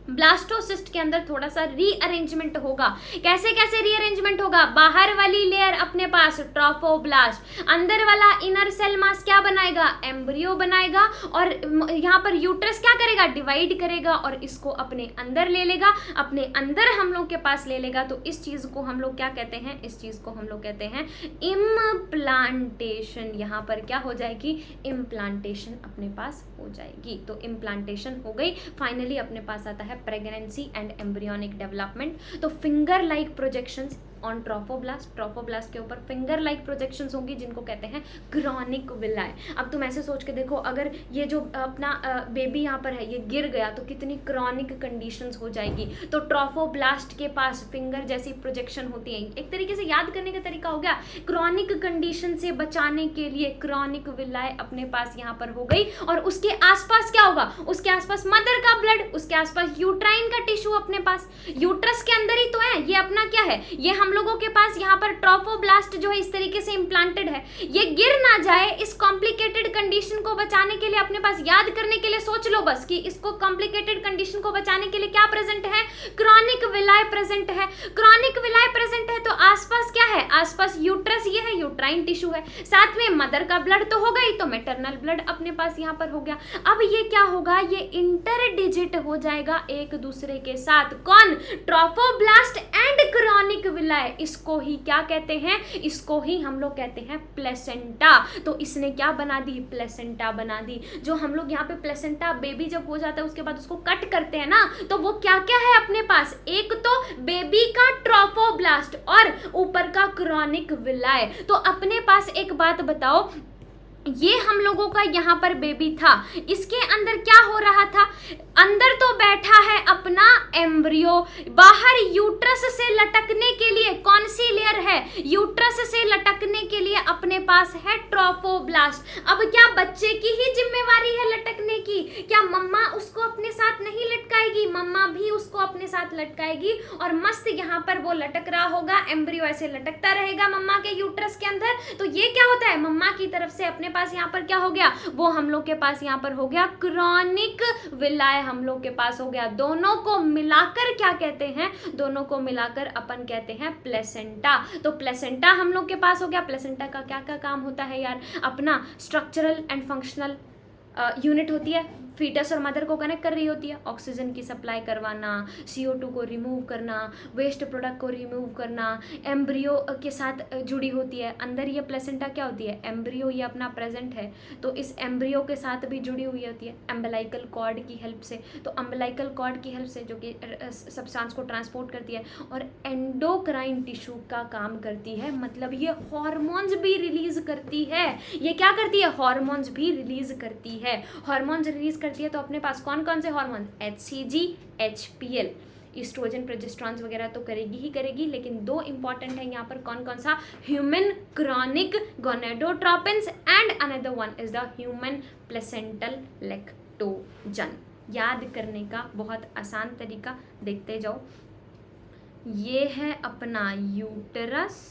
ब्लास्टोसिस्ट के अंदर थोड़ा सा रीअरेंजमेंट होगा। कैसे कैसे रीअरेंजमेंट होगा, बाहर वाली लेयर अपने पास ट्रोफोब्लास्ट, अंदर वाला इनर सेल मास क्या बनाएगा, एम्ब्रियो बनाएगा, और यहाँ पर यूट्रस क्या करेगा, डिवाइड करेगा और इसको अपने अंदर ले लेगा, अपने अंदर हम लोग के पास ले लेगा। तो इस चीज को हम लोग क्या कहते हैं, इस चीज को हम लोग कहते हैं इम्प्लांटेशन। यहाँ पर क्या हो जाएगी, इम्प्लांटेशन अपने पास हो जाएगी। तो इम्प्लांटेशन हो गई। फाइनली अपने पास आता है प्रेगनेंसी एंड एम्ब्रियोनिक डेवलपमेंट। तो finger like projections on trophoblast के ऊपर फिंगर लाइक प्रोजेक्शंस होंगी, जिनको कहते हैं क्रॉनिक विलाय। अब तुम ऐसे सोच के देखो, अगर ये जो अपना बेबी यहाँ पर है ये गिर गया तो कितनी क्रॉनिक कंडीशंस हो जाएगी। तो ट्रोफोब्लास्ट के पास फिंगर जैसी प्रोजेक्शन होती है। एक तरीके से याद करने का तरीका हो गया, क्रॉनिक कंडीशन से बचाने के लिए क्रॉनिक विलाय अपने पास यहाँ पर हो गई। और उसके आसपास क्या होगा, उसके आसपास मदर का ब्लड, उसके आसपास यूट्राइन का टिश्यू अपने पास, यूट्रस के अंदर ही तो है। ये अपना क्या है, ये हम लोगों के पास यहाँ पर ट्रोफोब्लास्ट जो है इस तरीके से इम्प्लांटेड है। ये गिर ना जाए, इस कॉम्प्लिकेटेड कंडीशन को बचाने के लिए अपने पास याद करने के लिए सोच लो बस कि इसको कॉम्प्लिकेटेड कंडीशन को बचाने के लिए क्या प्रेजेंट है, क्रॉनिक विलाय प्रेजेंट है। क्रॉनिक विलाय प्रेजेंट है तो आसपास क्या है, आसपास यूट्रस ये है, यूट्राइन टिश्यू है, साथ में मदर का ब्लड तो हो गई, तो मैटरनल ब्लड अपने पास यहाँ पर हो गया। अब ये क्या होगा, ये इंटरडिजिट हो जाएगा एक दूसरे के साथ। कौन, ट्रोफोब्लास्ट एंड क्रॉनिक विलाय। इसको ही क्या कहते हैं, इसको ही हम लोग कहते हैं प्लेसेंटा। तो इसने क्या बना दी, प्लेसेंटा बना दी। जो हम लोग यहाँ पे प्लेसेंटा बेबी जब हो जाता है उसके बाद उसको कट करते हैं ना, तो वो क्या क्या है अपने पास, एक तो बेबी का ट्रोफोब्लास्ट और ऊपर का क्रॉनिक विलाय। तो अपने पास एक बात बताओ, ये हम लोगों का यहाँ पर बेबी था, इसके अंदर क्या हो रहा था, अंदर तो बैठा है अपना एम्ब्रियो, बाहर यूट्रस से लटकने के लिए कौन सी लेयर है, यूट्रस से लटकने के लिए अपने पास है ट्रोफोब्लास्ट। अब क्या बच्चे की ही जिम्मेवारी है लटकने की? क्या मम्मा उसको अपने साथ नहीं लटकाएगी? मम्मा भी उसको अपने साथ लटकाएगी और मस्त यहाँ पर वो लटक रहा होगा, एम्ब्रियो ऐसे लटकता रहेगा मम्मा के यूट्रस के अंदर। तो ये क्या होता है, मम्मा की तरफ से अपने पास यहाँ पर क्या हो गया, वो हम लोग के पास यहाँ पर हो गया क्रॉनिक विलाय, हम लोग के पास हो गया। दोनों को मिलाकर क्या कहते हैं, दोनों को मिलाकर अपन कहते हैं प्लेसेंटा। तो प्लेसेंटा हम लोग के पास हो गया। प्लेसेंटा का क्या क्या काम होता है यार, अपना स्ट्रक्चरल एंड फंक्शनल यूनिट होती है, फीटस और मदर को कनेक्ट कर रही होती है, ऑक्सीजन की सप्लाई करवाना, CO2 को रिमूव करना, वेस्ट प्रोडक्ट को रिमूव करना, एम्ब्रियो के साथ जुड़ी होती है। अंदर ये प्लेसेंटा क्या होती है, एम्ब्रियो ये अपना प्रेजेंट है तो इस एम्ब्रियो के साथ भी जुड़ी हुई होती है अम्बिलाइकल कॉर्ड की हेल्प से। तो अम्बिलाइकल कॉर्ड की हेल्प से जो कि सब्सटेंस को ट्रांसपोर्ट करती है और एंडोक्राइन टिश्यू का काम करती है, मतलब ये हॉर्मोन्स भी रिलीज करती है। ये क्या करती है, हॉर्मोन्स भी रिलीज करती है। हॉर्मोन्स रिलीज करती है तो अपने पास कौन कौन से hormone, HCG, HPL, oestrogen, progesterone वगैरह तो करेगी ही करेगी, लेकिन दो इंपॉर्टेंट है यहाँ पर कौन कौन सा, human chorionic gonadotropins and another one is the human placental lactogen. याद करने का बहुत आसान तरीका, देखते जाओ। ये है अपना यूटरस,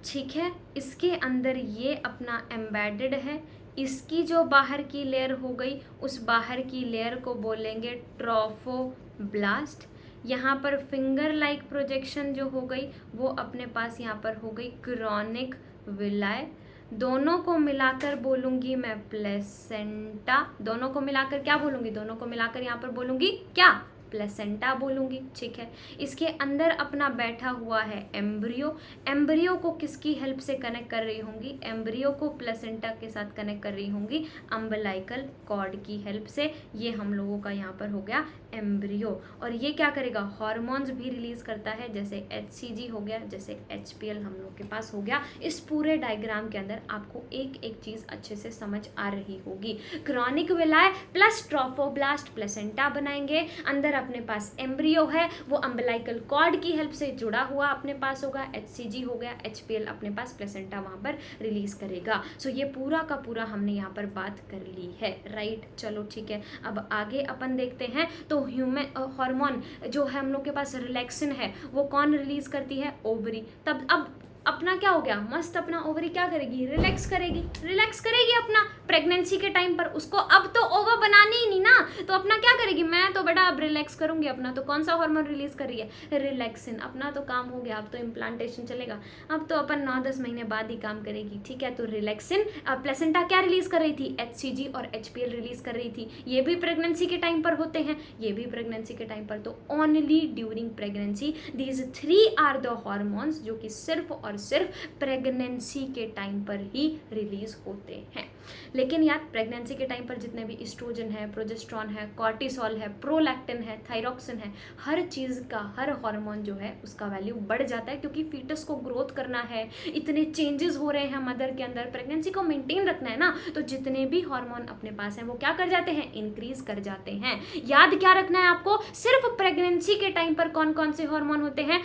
ठीक है, इसके अंदर ये अपना एम्बेडेड है। इसकी जो बाहर की लेयर हो गई, उस बाहर की लेयर को बोलेंगे ट्रोफोब्लास्ट। यहाँ पर फिंगर लाइक प्रोजेक्शन जो हो गई वो अपने पास यहाँ पर हो गई क्रॉनिक विलाय। दोनों को मिलाकर बोलूँगी मैं प्लेसेंटा। दोनों को मिलाकर क्या बोलूँगी, दोनों को मिलाकर यहाँ पर बोलूँगी क्या, प्लेसेंटा बोलूँगी, ठीक है। इसके अंदर अपना बैठा हुआ है एम्ब्रियो। एम्ब्रियो को किसकी हेल्प से कनेक्ट कर रही होंगी, एम्ब्रियो को प्लेसेंटा के साथ कनेक्ट कर रही होंगी अम्बिलाइकल कॉर्ड की हेल्प से। ये हम लोगों का यहाँ पर हो गया एम्ब्रियो। और ये क्या करेगा, हार्मोन्स भी रिलीज करता है, जैसे HCG हो गया, जैसे HPL हम लोग के पास हो गया। इस पूरे डायग्राम के अंदर आपको एक एक चीज अच्छे से समझ आ रही होगी। क्रॉनिक विलाय प्लस ट्रोफोब्लास्ट प्लेसेंटा बनाएंगे। अंदर अपने पास एम्ब्रियो है, वो अम्बिलाइकल कॉर्ड की हेल्प से जुड़ा हुआ अपने पास होगा, HCG हो गया, HPL अपने पास, प्लेसेंटा वहां पर रिलीज करेगा। सो ये पूरा का पूरा हमने यहाँ पर बात कर ली है, राइट। चलो ठीक है, अब आगे अपन देखते हैं। तो ह्यूमन हार्मोन जो है हम लोग के पास रिलैक्सिन है, वो कौन रिलीज करती है, ओवरी। तब अब अपना क्या हो गया, मस्त अपना ओवरी क्या करेगी, रिलैक्स करेगी अपना प्रेगनेंसी के टाइम पर। उसको अब तो ओवर बनानी ही नहीं ना, तो अपना क्या करेगी, मैं तो बेटा अब रिलैक्स करूंगी अपना। तो कौन सा हार्मोन रिलीज कर रही है, रिलैक्सिन। अपना तो काम हो गया, अब तो इम्प्लांटेशन चलेगा, अब तो अपन 9-10 महीने बाद ही काम करेगी, ठीक है। तो रिलैक्सिन। प्लेसेंटा क्या रिलीज कर रही थी, HCG और HPL रिलीज कर रही थी। ये भी प्रेगनेंसी के टाइम पर होते हैं, ये भी प्रेगनेंसी के टाइम पर। तो only during pregnancy these 3 are the hormones जो कि सिर्फ और सिर्फ प्रेगनेंसी के टाइम पर ही रिलीज होते हैं। लेकिन यार प्रेगनेंसी के टाइम पर जितने भी एस्ट्रोजन है, प्रोजेस्टेरॉन है, कॉर्टिसोल है, प्रोलैक्टिन है, थायरॉक्सिन है, हर चीज़ का, हर हार्मोन जो है उसका वैल्यू बढ़ जाता है, क्योंकि फीटस को ग्रोथ करना है, इतने चेंजेस हो रहे हैं मदर के अंदर, प्रेगनेंसी को मेंटेन रखना है ना। तो जितने भी हार्मोन अपने पास हैं वो क्या कर जाते हैं, इंक्रीज कर जाते हैं। याद क्या रखना है आपको, सिर्फ प्रेगनेंसी के टाइम पर कौन कौन से हार्मोन होते हैं,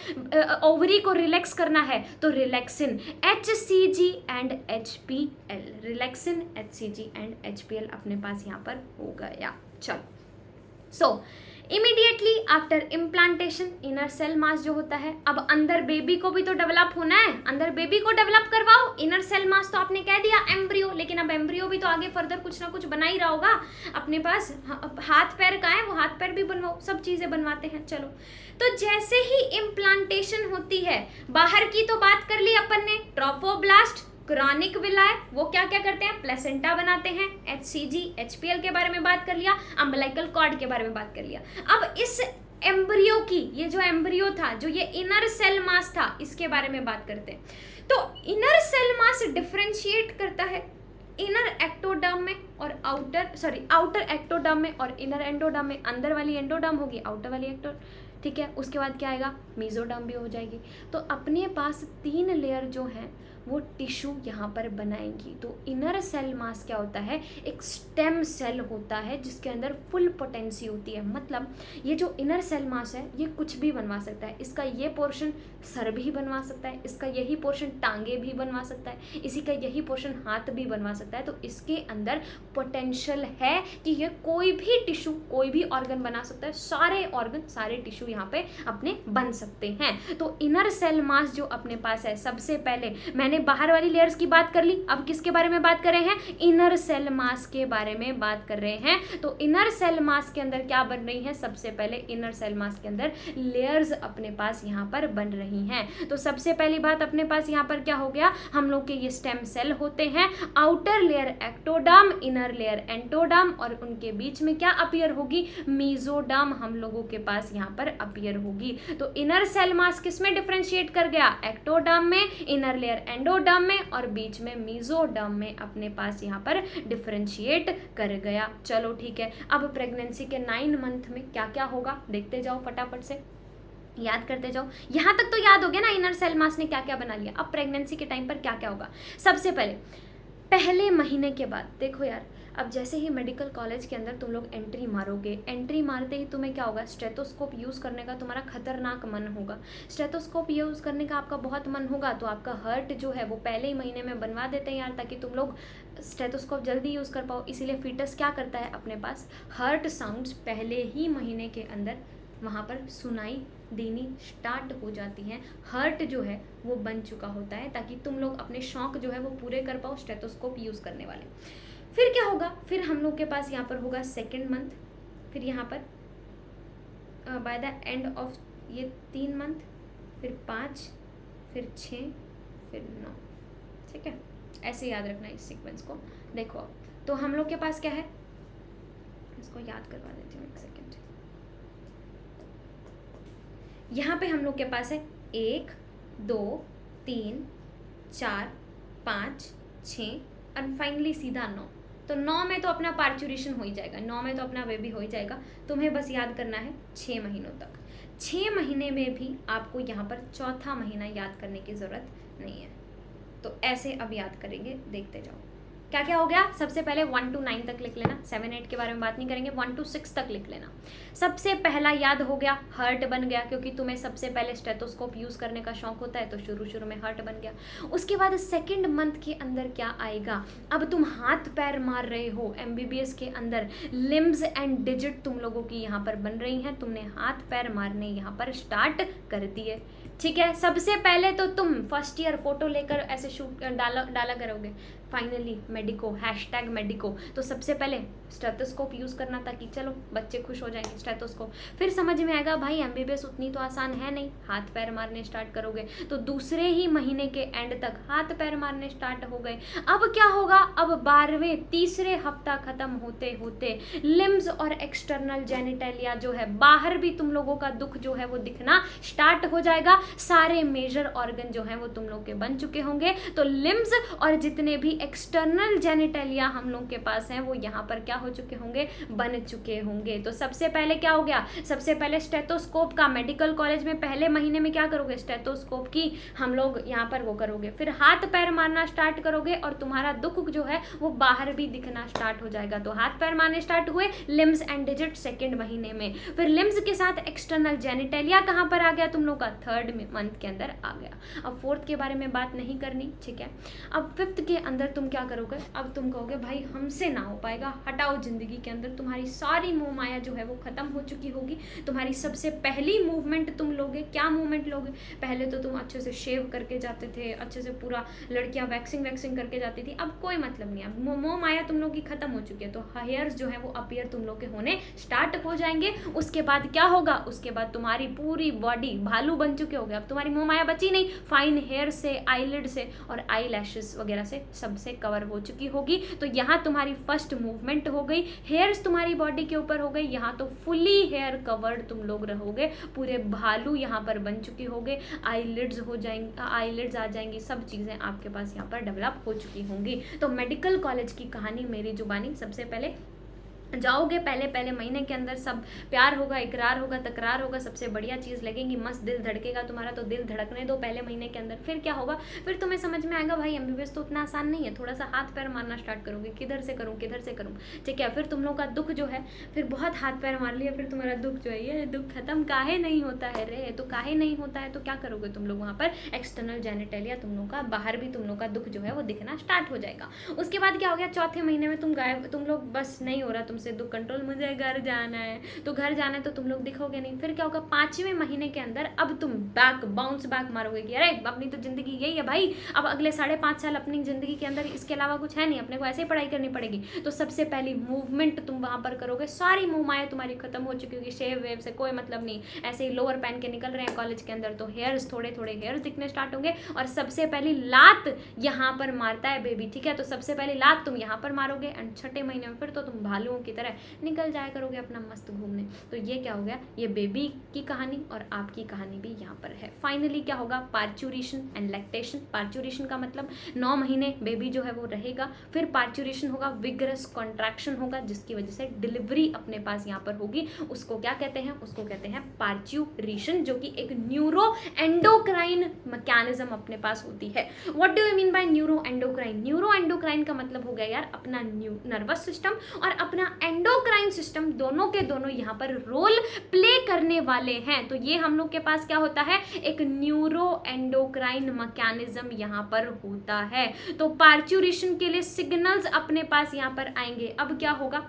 ओवरी को रिलैक्स करना है तो relaxin, HCG and HPL, relaxin, HCG and HPL अपने पास यहाँ पर हो गया। चलो, so immediately after implantation inner cell mass जो होता है, अब अंदर बेबी को भी तो डेवलप होना है, अंदर बेबी को डेवलप करवाओ। इनर सेल मास तो आपने कह दिया एम्ब्रियो, लेकिन अब एम्ब्रियो भी तो आगे फर्दर कुछ ना कुछ बना ही रहा होगा अपने पास। हाथ पैर का है, वो हाथ पैर भी बनवाओ, सब चीजें बनवाते हैं। चलो, तो जैसे ही इम्प्लांटेशन होती है, बाहर की तो बात कर ली अपन ने, ट्रोफोब्लास्ट, क्रॉनिक विलाय, वो क्या क्या करते हैं, प्लेसेंटा बनाते हैं, HCG, HPL के बारे में बात कर लिया, अम्बिलाइकल कॉर्ड के बारे में बात कर लिया। अब इस एम्ब्रियो की, ये जो एम्ब्रियो था, जो ये इनर सेल मास था, इसके बारे में बात करते हैं। तो इनर सेल मास डिफरेंशिएट करता है इनर एक्टोडर्म में और आउटर एक्टोडर्म में और इनर एंडोडर्म में। अंदर वाली एंडोडर्म होगी, आउटर वाली ठीक है। उसके बाद क्या आएगा, मेसोडर्म भी हो जाएगी। तो अपने पास 3 लेयर जो हैं वो टिश्यू यहाँ पर बनाएंगी। तो इनर सेल मास क्या होता है, एक स्टेम सेल होता है जिसके अंदर फुल पोटेंसी होती है। मतलब ये जो इनर सेल मास है ये कुछ भी बनवा सकता है। इसका ये पोर्शन सर भी बनवा सकता है, इसका यही पोर्शन टांगे भी बनवा सकता है, इसी का यही पोर्शन हाथ भी बनवा सकता है। तो इसके अंदर पोटेंशियल है कि ये कोई भी टिश्यू, कोई भी ऑर्गन बना सकता है। सारे ऑर्गन, सारे टिश्यू यहाँ पे अपने बन सकते हैं। तो इनर सेल मास जो अपने पास है, सबसे पहले मैंने बाहर वाली लेयर्स की बात कर ली, अब किसके बारे में बात कर रहे हैं, इनर सेल मास के बारे में बात कर रहे हैं। तो इनर सेल मास के अंदर क्या बन रही है, सबसे पहले इनर सेल मास के अंदर लेयर्स अपने पास यहाँ पर बन रही हैं। तो सबसे पहली बात अपने पास यहाँ पर क्या हो गया, हम लोग के ये स्टेम सेल होते हैं। Outer layer ectoderm, inner layer endoderm, और उनके बीच में क्या अपीयर होगी, मेसोडर्म हम लोगों के पास यहाँ पर अपीयर होगी। तो इनर सेल मास किस में डिफरेंशिएट कर गया, एक्टोडर्म में, इनर लेयर एंडोडर्म में, और बीच में मेसोडर्म में अपने पास यहाँ पर डिफरेंशिएट कर गया। चलो ठीक है, अब प्रेगनेंसी के 9 मंथ में क्या क्या होगा देखते जाओ, फटाफट से याद करते जाओ। यहाँ तक तो याद हो गया ना इनर सेल मास ने क्या क्या बना लिया। अब प्रेगनेंसी के टाइम पर क्या क्या होगा, सबसे पहले महीने के बाद देखो यार, अब जैसे ही मेडिकल कॉलेज के अंदर तुम लोग एंट्री मारोगे, एंट्री मारते ही तुम्हें क्या होगा, स्टेथोस्कोप यूज़ करने का तुम्हारा खतरनाक मन होगा। स्टेथोस्कोप यूज़ करने का आपका बहुत मन होगा, तो आपका हर्ट जो है वो पहले ही महीने में बनवा देते हैं यार, ताकि तुम लोग स्टेथोस्कोप जल्दी यूज़ कर पाओ। इसीलिए फीटस क्या करता है, अपने पास हर्ट साउंड्स पहले ही महीने के अंदर वहाँ पर सुनाई देनी स्टार्ट हो जाती हैं। हर्ट जो है वो बन चुका होता है, ताकि तुम लोग अपने शौक जो है वो पूरे कर पाओ स्टेथोस्कोप यूज़ करने वाले। फिर क्या होगा, फिर हम लोग के पास यहाँ पर होगा 2nd मंथ, फिर यहाँ पर बाय द एंड ऑफ ये 3 मंथ, फिर 5, फिर 6, फिर 9, ठीक है। ऐसे याद रखना इस सीक्वेंस को। देखो अब तो हम लोग के पास क्या है, इसको याद करवा देती हूँ, 1 सेकेंड। यहाँ पे हम लोग के पास है 1, 2, 3, 4, 5, 6 और फाइनली सीधा 9। तो 9 में तो अपना पार्चुरेशन हो ही जाएगा, 9 में तो अपना बेबी हो ही जाएगा। तुम्हें बस याद करना है 6 महीनों तक। 6 महीने में भी आपको यहाँ पर चौथा महीना याद करने की ज़रूरत नहीं है। तो ऐसे अब याद करेंगे, देखते जाओ क्या क्या हो गया। सबसे पहले 1 to 9 तक लिख लेना, 7, 8 के बारे में बात नहीं करेंगे, 1 to 6 तक लिख लेना। सबसे पहला याद हो गया, हर्ट बन गया, क्योंकि तुम्हें सबसे पहले स्टेथोस्कोप यूज़ करने का शौक होता है, तो शुरू में हर्ट बन गया। उसके बाद 2nd मंथ के अंदर क्या आएगा, अब तुम हाथ पैर मार रहे हो। MBBS के अंदर लिम्स एंड डिजिट तुम लोगों की यहाँ पर बन रही हैं, तुमने हाथ पैर मारने यहाँ पर स्टार्ट कर दिए, ठीक है। सबसे पहले तो तुम फर्स्ट ईयर फोटो लेकर ऐसे शूट डाला करोगे, फाइनली मेडिको, #मेडिको। तो सबसे पहले स्टेथोस्कोप यूज़ करना, ताकि चलो बच्चे खुश हो जाएंगे स्टेथोस्कोप। फिर समझ में आएगा भाई MBBS उतनी तो आसान है नहीं, हाथ पैर मारने स्टार्ट करोगे। तो दूसरे ही महीने के एंड तक हाथ पैर मारने स्टार्ट हो गए। अब क्या होगा, अब 12वें तीसरे हफ्ता ख़त्म होते होते लिम्स और एक्सटर्नल जेनिटलिया जो है, बाहर भी तुम लोगों का दुख जो है वो दिखना स्टार्ट हो जाएगा। सारे मेजर ऑर्गन जो हैं वो तुम लोग के बन चुके होंगे। तो लिम्स और जितने भी एक्सटर्नल जेनिटलिया हम लोग के पास हैं वो यहाँ पर क्या हो चुके होंगे, बन चुके होंगे। तो सबसे पहले क्या हो गया, सबसे पहले स्टेथोस्कोप का, मेडिकल कॉलेज में पहले महीने में क्या करोगे, स्टेथोस्कोप की हम लोग यहाँ पर वो करोगे। फिर हाथ पैर मारना स्टार्ट करोगे और तुम्हारा दुख जो है वो बाहर भी दिखना स्टार्ट हो जाएगा। तो हाथ पैर मारने स्टार्ट हुए, लिम्स एंड डिजिट 2nd महीने में। फिर लिम्स के साथ एक्सटर्नल जेनिटलिया कहाँ पर आ गया, तुम लोग का 3rd मंथ के अंदर आ गया। अब 4th के बारे में बात नहीं करनी, ठीक है। अब 5th के अंदर तुम क्या करोगे, अब तुम कहोगे भाई हमसे ना हो पाएगा, हटाओ। जिंदगी के अंदर तुम्हारी सारी मोह माया जो है वो खत्म हो चुकी होगी। तुम्हारी सबसे पहली मूवमेंट तुम लोगे, क्या मूवमेंट लोगे, पहले तो तुम अच्छे से शेव करके जाते थे, अच्छे से पूरा लड़कियां वैक्सिंग करके जाती थी। अब कोई मतलब नहीं है, मोह माया तुम लोग की खत्म हो चुकी है। तो हेयर्स जो है वो अपीयर तुम लोग के होने स्टार्ट हो जाएंगे। उसके बाद क्या होगा, उसके बाद तुम्हारी पूरी बॉडी भालू बन चुके होगे। अब तुम्हारी मोह माया बची नहीं, फाइन हेयर से, आईलिड से और आई लैशेस वगैरह से सबसे कवर हो चुकी होगी। तो यहाँ तुम्हारी फर्स्ट मूवमेंट हो गई, हेयर्स तुम्हारी बॉडी के ऊपर हो गई। यहाँ तो फुली हेयर कवर्ड तुम लोग रहोगे, पूरे भालू यहाँ पर बन चुके होगे, आईलिड्स हो जाएंगे, आईलिड्स आ जाएंगी, सब चीज़ें आपके पास यहाँ पर डेवलप हो चुकी होंगी। तो मेडिकल कॉलेज की कहानी मेरी जुबानी, सबसे पहले जाओगे पहले पहले महीने के अंदर सब प्यार होगा, इकरार होगा, तकरार होगा, सबसे बढ़िया चीज़ लगेगी, मस्त दिल धड़केगा तुम्हारा, तो दिल धड़कने दो पहले महीने के अंदर। फिर क्या होगा, फिर तुम्हें समझ में आएगा भाई एमबीबीएस तो उतना आसान नहीं है, थोड़ा सा हाथ पैर मारना स्टार्ट करोगे, किधर से करूँ किधर से करूँ, ठीक है। फिर तुम लोग का दुख जो है, फिर बहुत हाथ पैर मार लिया, फिर तुम्हारा दुख जो है, ये दुख खत्म काहे नहीं होता है रे, तो काहे नहीं होता है तो क्या करोगे तुम लोग, वहाँ पर एक्सटर्नल जेनिटल या तुम लोग का बाहर भी तुम लोग का दुख जो है वो दिखना स्टार्ट हो जाएगा। उसके बाद क्या हो गया, चौथे महीने में तुम गायब, तुम लोग बस नहीं हो रहा तुमसे दुख कंट्रोल, मुझे घर जाना है, तो घर जाना है तो तुम लोग दिखोगे नहीं। फिर क्या होगा, 5वें महीने के अंदर अब तुम बाउंस बैक मारोगे कि अरे अपनी तो जिंदगी यही है भाई, अब अगले 5.5 साल अपनी जिंदगी के अंदर इसके अलावा कुछ है नहीं, अपने को ऐसे ही पढ़ाई करनी पड़ेगी। तो सबसे पहली मूवमेंट तुम वहां पर करोगे, सारी मुंहमाएं तुम्हारी खत्म हो चुकी होगी, शेव वेव से कोई मतलब नहीं, ऐसे ही लोअर पहन के निकल रहे हैं कॉलेज के अंदर, तो हेयर्स थोड़े थोड़े हेयर्स दिखने स्टार्ट होंगे। और सबसे पहली लात यहाँ पर मारता है बेबी, ठीक है, तो सबसे पहली लात तुम यहाँ पर मारोगे, एंड 6ठे महीने में फिर तो तुम भालुओं की तरह निकल जाया करोगे अपना मस्त घूमने। तो ये क्या हो गया, ये बेबी की कहानी और आपकी कहानी भी यहाँ पर है। फाइनली क्या होगा, पार्चुरेशन एंड लैक्टेशन। पार्चुरेशन का मतलब 9 महीने बेबी जो है वो रहेगा, फिर पार्चुरेशन होगा, विगरस कॉन्ट्रैक्शन होगा, जिसकी वजह से डिलीवरी अपने पास यहाँ पर होगी। उसको क्या कहते हैं, उसको कहते हैं पार्चुरेशन, जो कि एक न्यूरो एंडोक्राइन मैकेनिज्म अपने पास होती है। What do you mean by neuro endocrine? Neuro endocrine का मतलब हो गया यार अपना नर्वस सिस्टम और अपना एंडोक्राइन सिस्टम, दोनों के दोनों यहाँ पर रोल प्ले करने वाले हैं। तो ये हम लोग के पास क्या होता है, एक न्यूरो एंडोक्राइन मैकेनिज्म यहाँ पर होता है। तो पार्चुरेशन के लिए सिग्नल्स अपने पास यहाँ पर आएंगे। अब क्या होगा,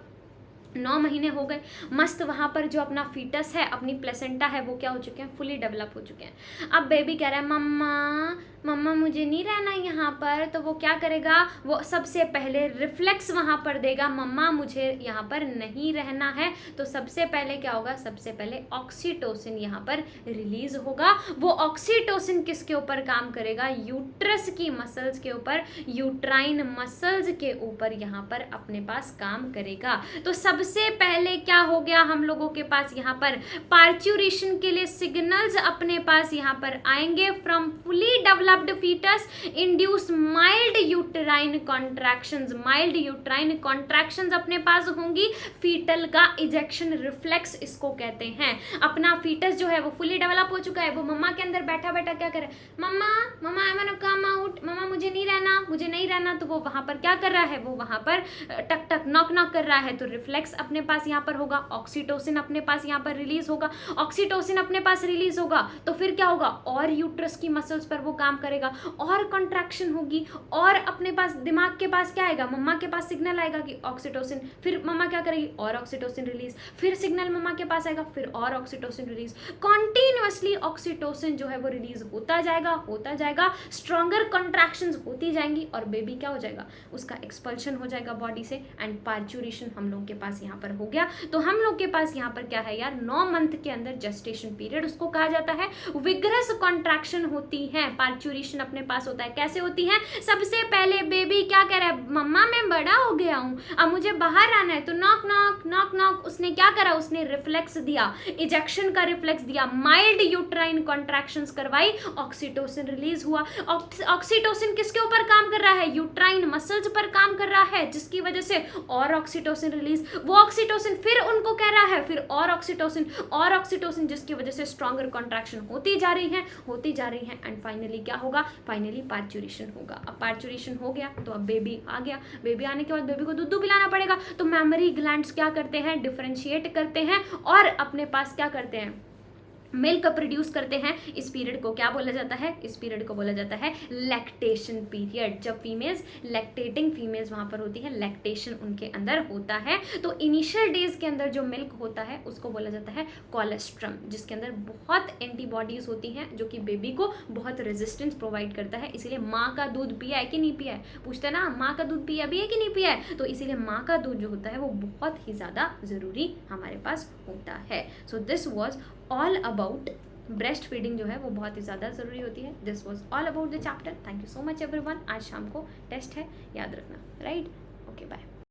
9 महीने हो गए, मस्त वहाँ पर जो अपना फीटस है, अपनी प्लेसेंटा है, वो क्या हो चुके हैं, फुली डेवलप हो चुके हैं। अब बेबी कह रहा है मम्मा मम्मा मुझे नहीं रहना यहाँ पर, तो वो क्या करेगा, वो सबसे पहले रिफ्लेक्स वहाँ पर देगा, मम्मा मुझे यहाँ पर नहीं रहना है। तो सबसे पहले क्या होगा, सबसे पहले ऑक्सीटोसिन यहाँ पर रिलीज होगा। वो ऑक्सीटोसिन किसके ऊपर काम करेगा, यूट्रस की मसल्स के ऊपर, यूट्राइन मसल्स के ऊपर यहाँ पर अपने पास काम करेगा। तो सबसे पहले क्या हो गया, हम लोगों के पास यहाँ पर पार्चुरेशन के लिए सिग्नल्स अपने पास यहाँ पर आएंगे। From fully developed fetus induce mild uterine contractions, mild uterine contractions अपने पास होंगी। फीटल का इजेक्शन रिफ्लेक्स इसको कहते हैं। अपना फीटस जो है वो फुली डेवलप हो चुका है, वो मम्मा के अंदर बैठा बैठा क्या करे, mama mama I want to come out, mama मुझे नहीं रहना, मुझे नहीं रहना। तो वो वहां पर क्या कर रहा है, वो वहां पर टक टक नॉक नॉक कर रहा है। तो रिफ्लेक्स अपने पास यहाँ पर होगा, ऑक्सीटोसिन अपने पास यहाँ पर रिलीज होगा। ऑक्सीटोसिन अपने पास रिलीज होगा तो फिर क्या होगा, और यूट्रस की मसल्स पर वो काम करेगा, और कॉन्ट्रैक्शन होगी, और अपने पास दिमाग के पास क्या आएगा, मम्मा के पास सिग्नल आएगा कि ऑक्सीटोसिन, फिर मम्मा क्या करेगी, और ऑक्सीटोसिन रिलीज, फिर सिग्नल मम्मा के पास आएगा, फिर और ऑक्सीटोसिन रिलीज। कॉन्टिन्यूअसली ऑक्सीटोसिन जो है वो रिलीज होता जाएगा, स्ट्रॉन्गर कॉन्ट्रैक्शंस होती जाएंगी, और बेबी क्या हो जाएगा, उसका एक्सपल्शन हो जाएगा बॉडी से, एंड पार्चुरेशन हम लोग के पास यहाँ पर हो गया। तो हम लोग के पास यहाँ पर क्या है यार, 9 मंथ के अंदर जेस्टेशन पीरियड उसको कहा जाता है। विगरस कॉन्ट्रैक्शन होती है, पार्चुरेशन अपने पास होता है। कैसे होती है, सबसे पहले बेबी क्या कह रहा है, मम्मा मैं बड़ा हो गया हूँ, अब मुझे बाहर आना है, तो नॉक नॉक नॉक नॉक, उसने क्या करा, उसने रिफ्लेक्स दिया, इजेक्शन का रिफ्लेक्स दिया, माइल्ड यूट्राइन कॉन्ट्रैक्शंस करवाई, ऑक्सीटोसिन रिलीज हुआ। ऑक्सीटोसिन किसके ऊपर काम कर रहा है, यूट्राइन मसल्स पर काम कर रहा है, जिसकी वजह से और ऑक्सीटोसिन रिलीज, वो ऑक्सीटोसिन फिर उनको कह रहा है, फिर और ऑक्सीटोसिन, जिसकी वजह से स्ट्रॉन्गर कॉन्ट्रैक्शन होती जा रही है, एंड फाइनली क्या होगा, फाइनली पार्चुरेशन होगा। अब पार्चुरेशन हो गया तो अब बेबी आ गया, बेबी आने के बाद बेबी को दूध पिलाना पड़ेगा। तो मैमरी ग्लैंड्स क्या करते हैं, डिफरेंशिएट करते हैं और अपने पास क्या करते हैं, मिल्क प्रोड्यूस करते हैं। इस पीरियड को क्या बोला जाता है, इस पीरियड को बोला जाता है लैक्टेशन पीरियड। जब फीमेल्स लैक्टेटिंग फीमेल्स वहां पर होती है, लैक्टेशन उनके अंदर होता है, तो इनिशियल डेज के अंदर जो मिल्क होता है उसको बोला जाता है कोलेस्ट्रम, जिसके अंदर बहुत एंटीबॉडीज होती हैं जो कि बेबी को बहुत रेजिस्टेंस प्रोवाइड करता है। इसीलिए माँ का दूध पिया है कि नहीं पिया है, पूछते ना, माँ का दूध पिया भी है कि नहीं पिया है, तो इसीलिए माँ का दूध जो होता है वो बहुत ही ज़्यादा ज़रूरी हमारे पास होता है। So this was all about breast feeding, जो है वो बहुत ही ज़्यादा ज़रूरी होती है। This was all about the chapter. Thank you so much everyone. आज शाम को टेस्ट है, याद रखना, राइट? Okay bye.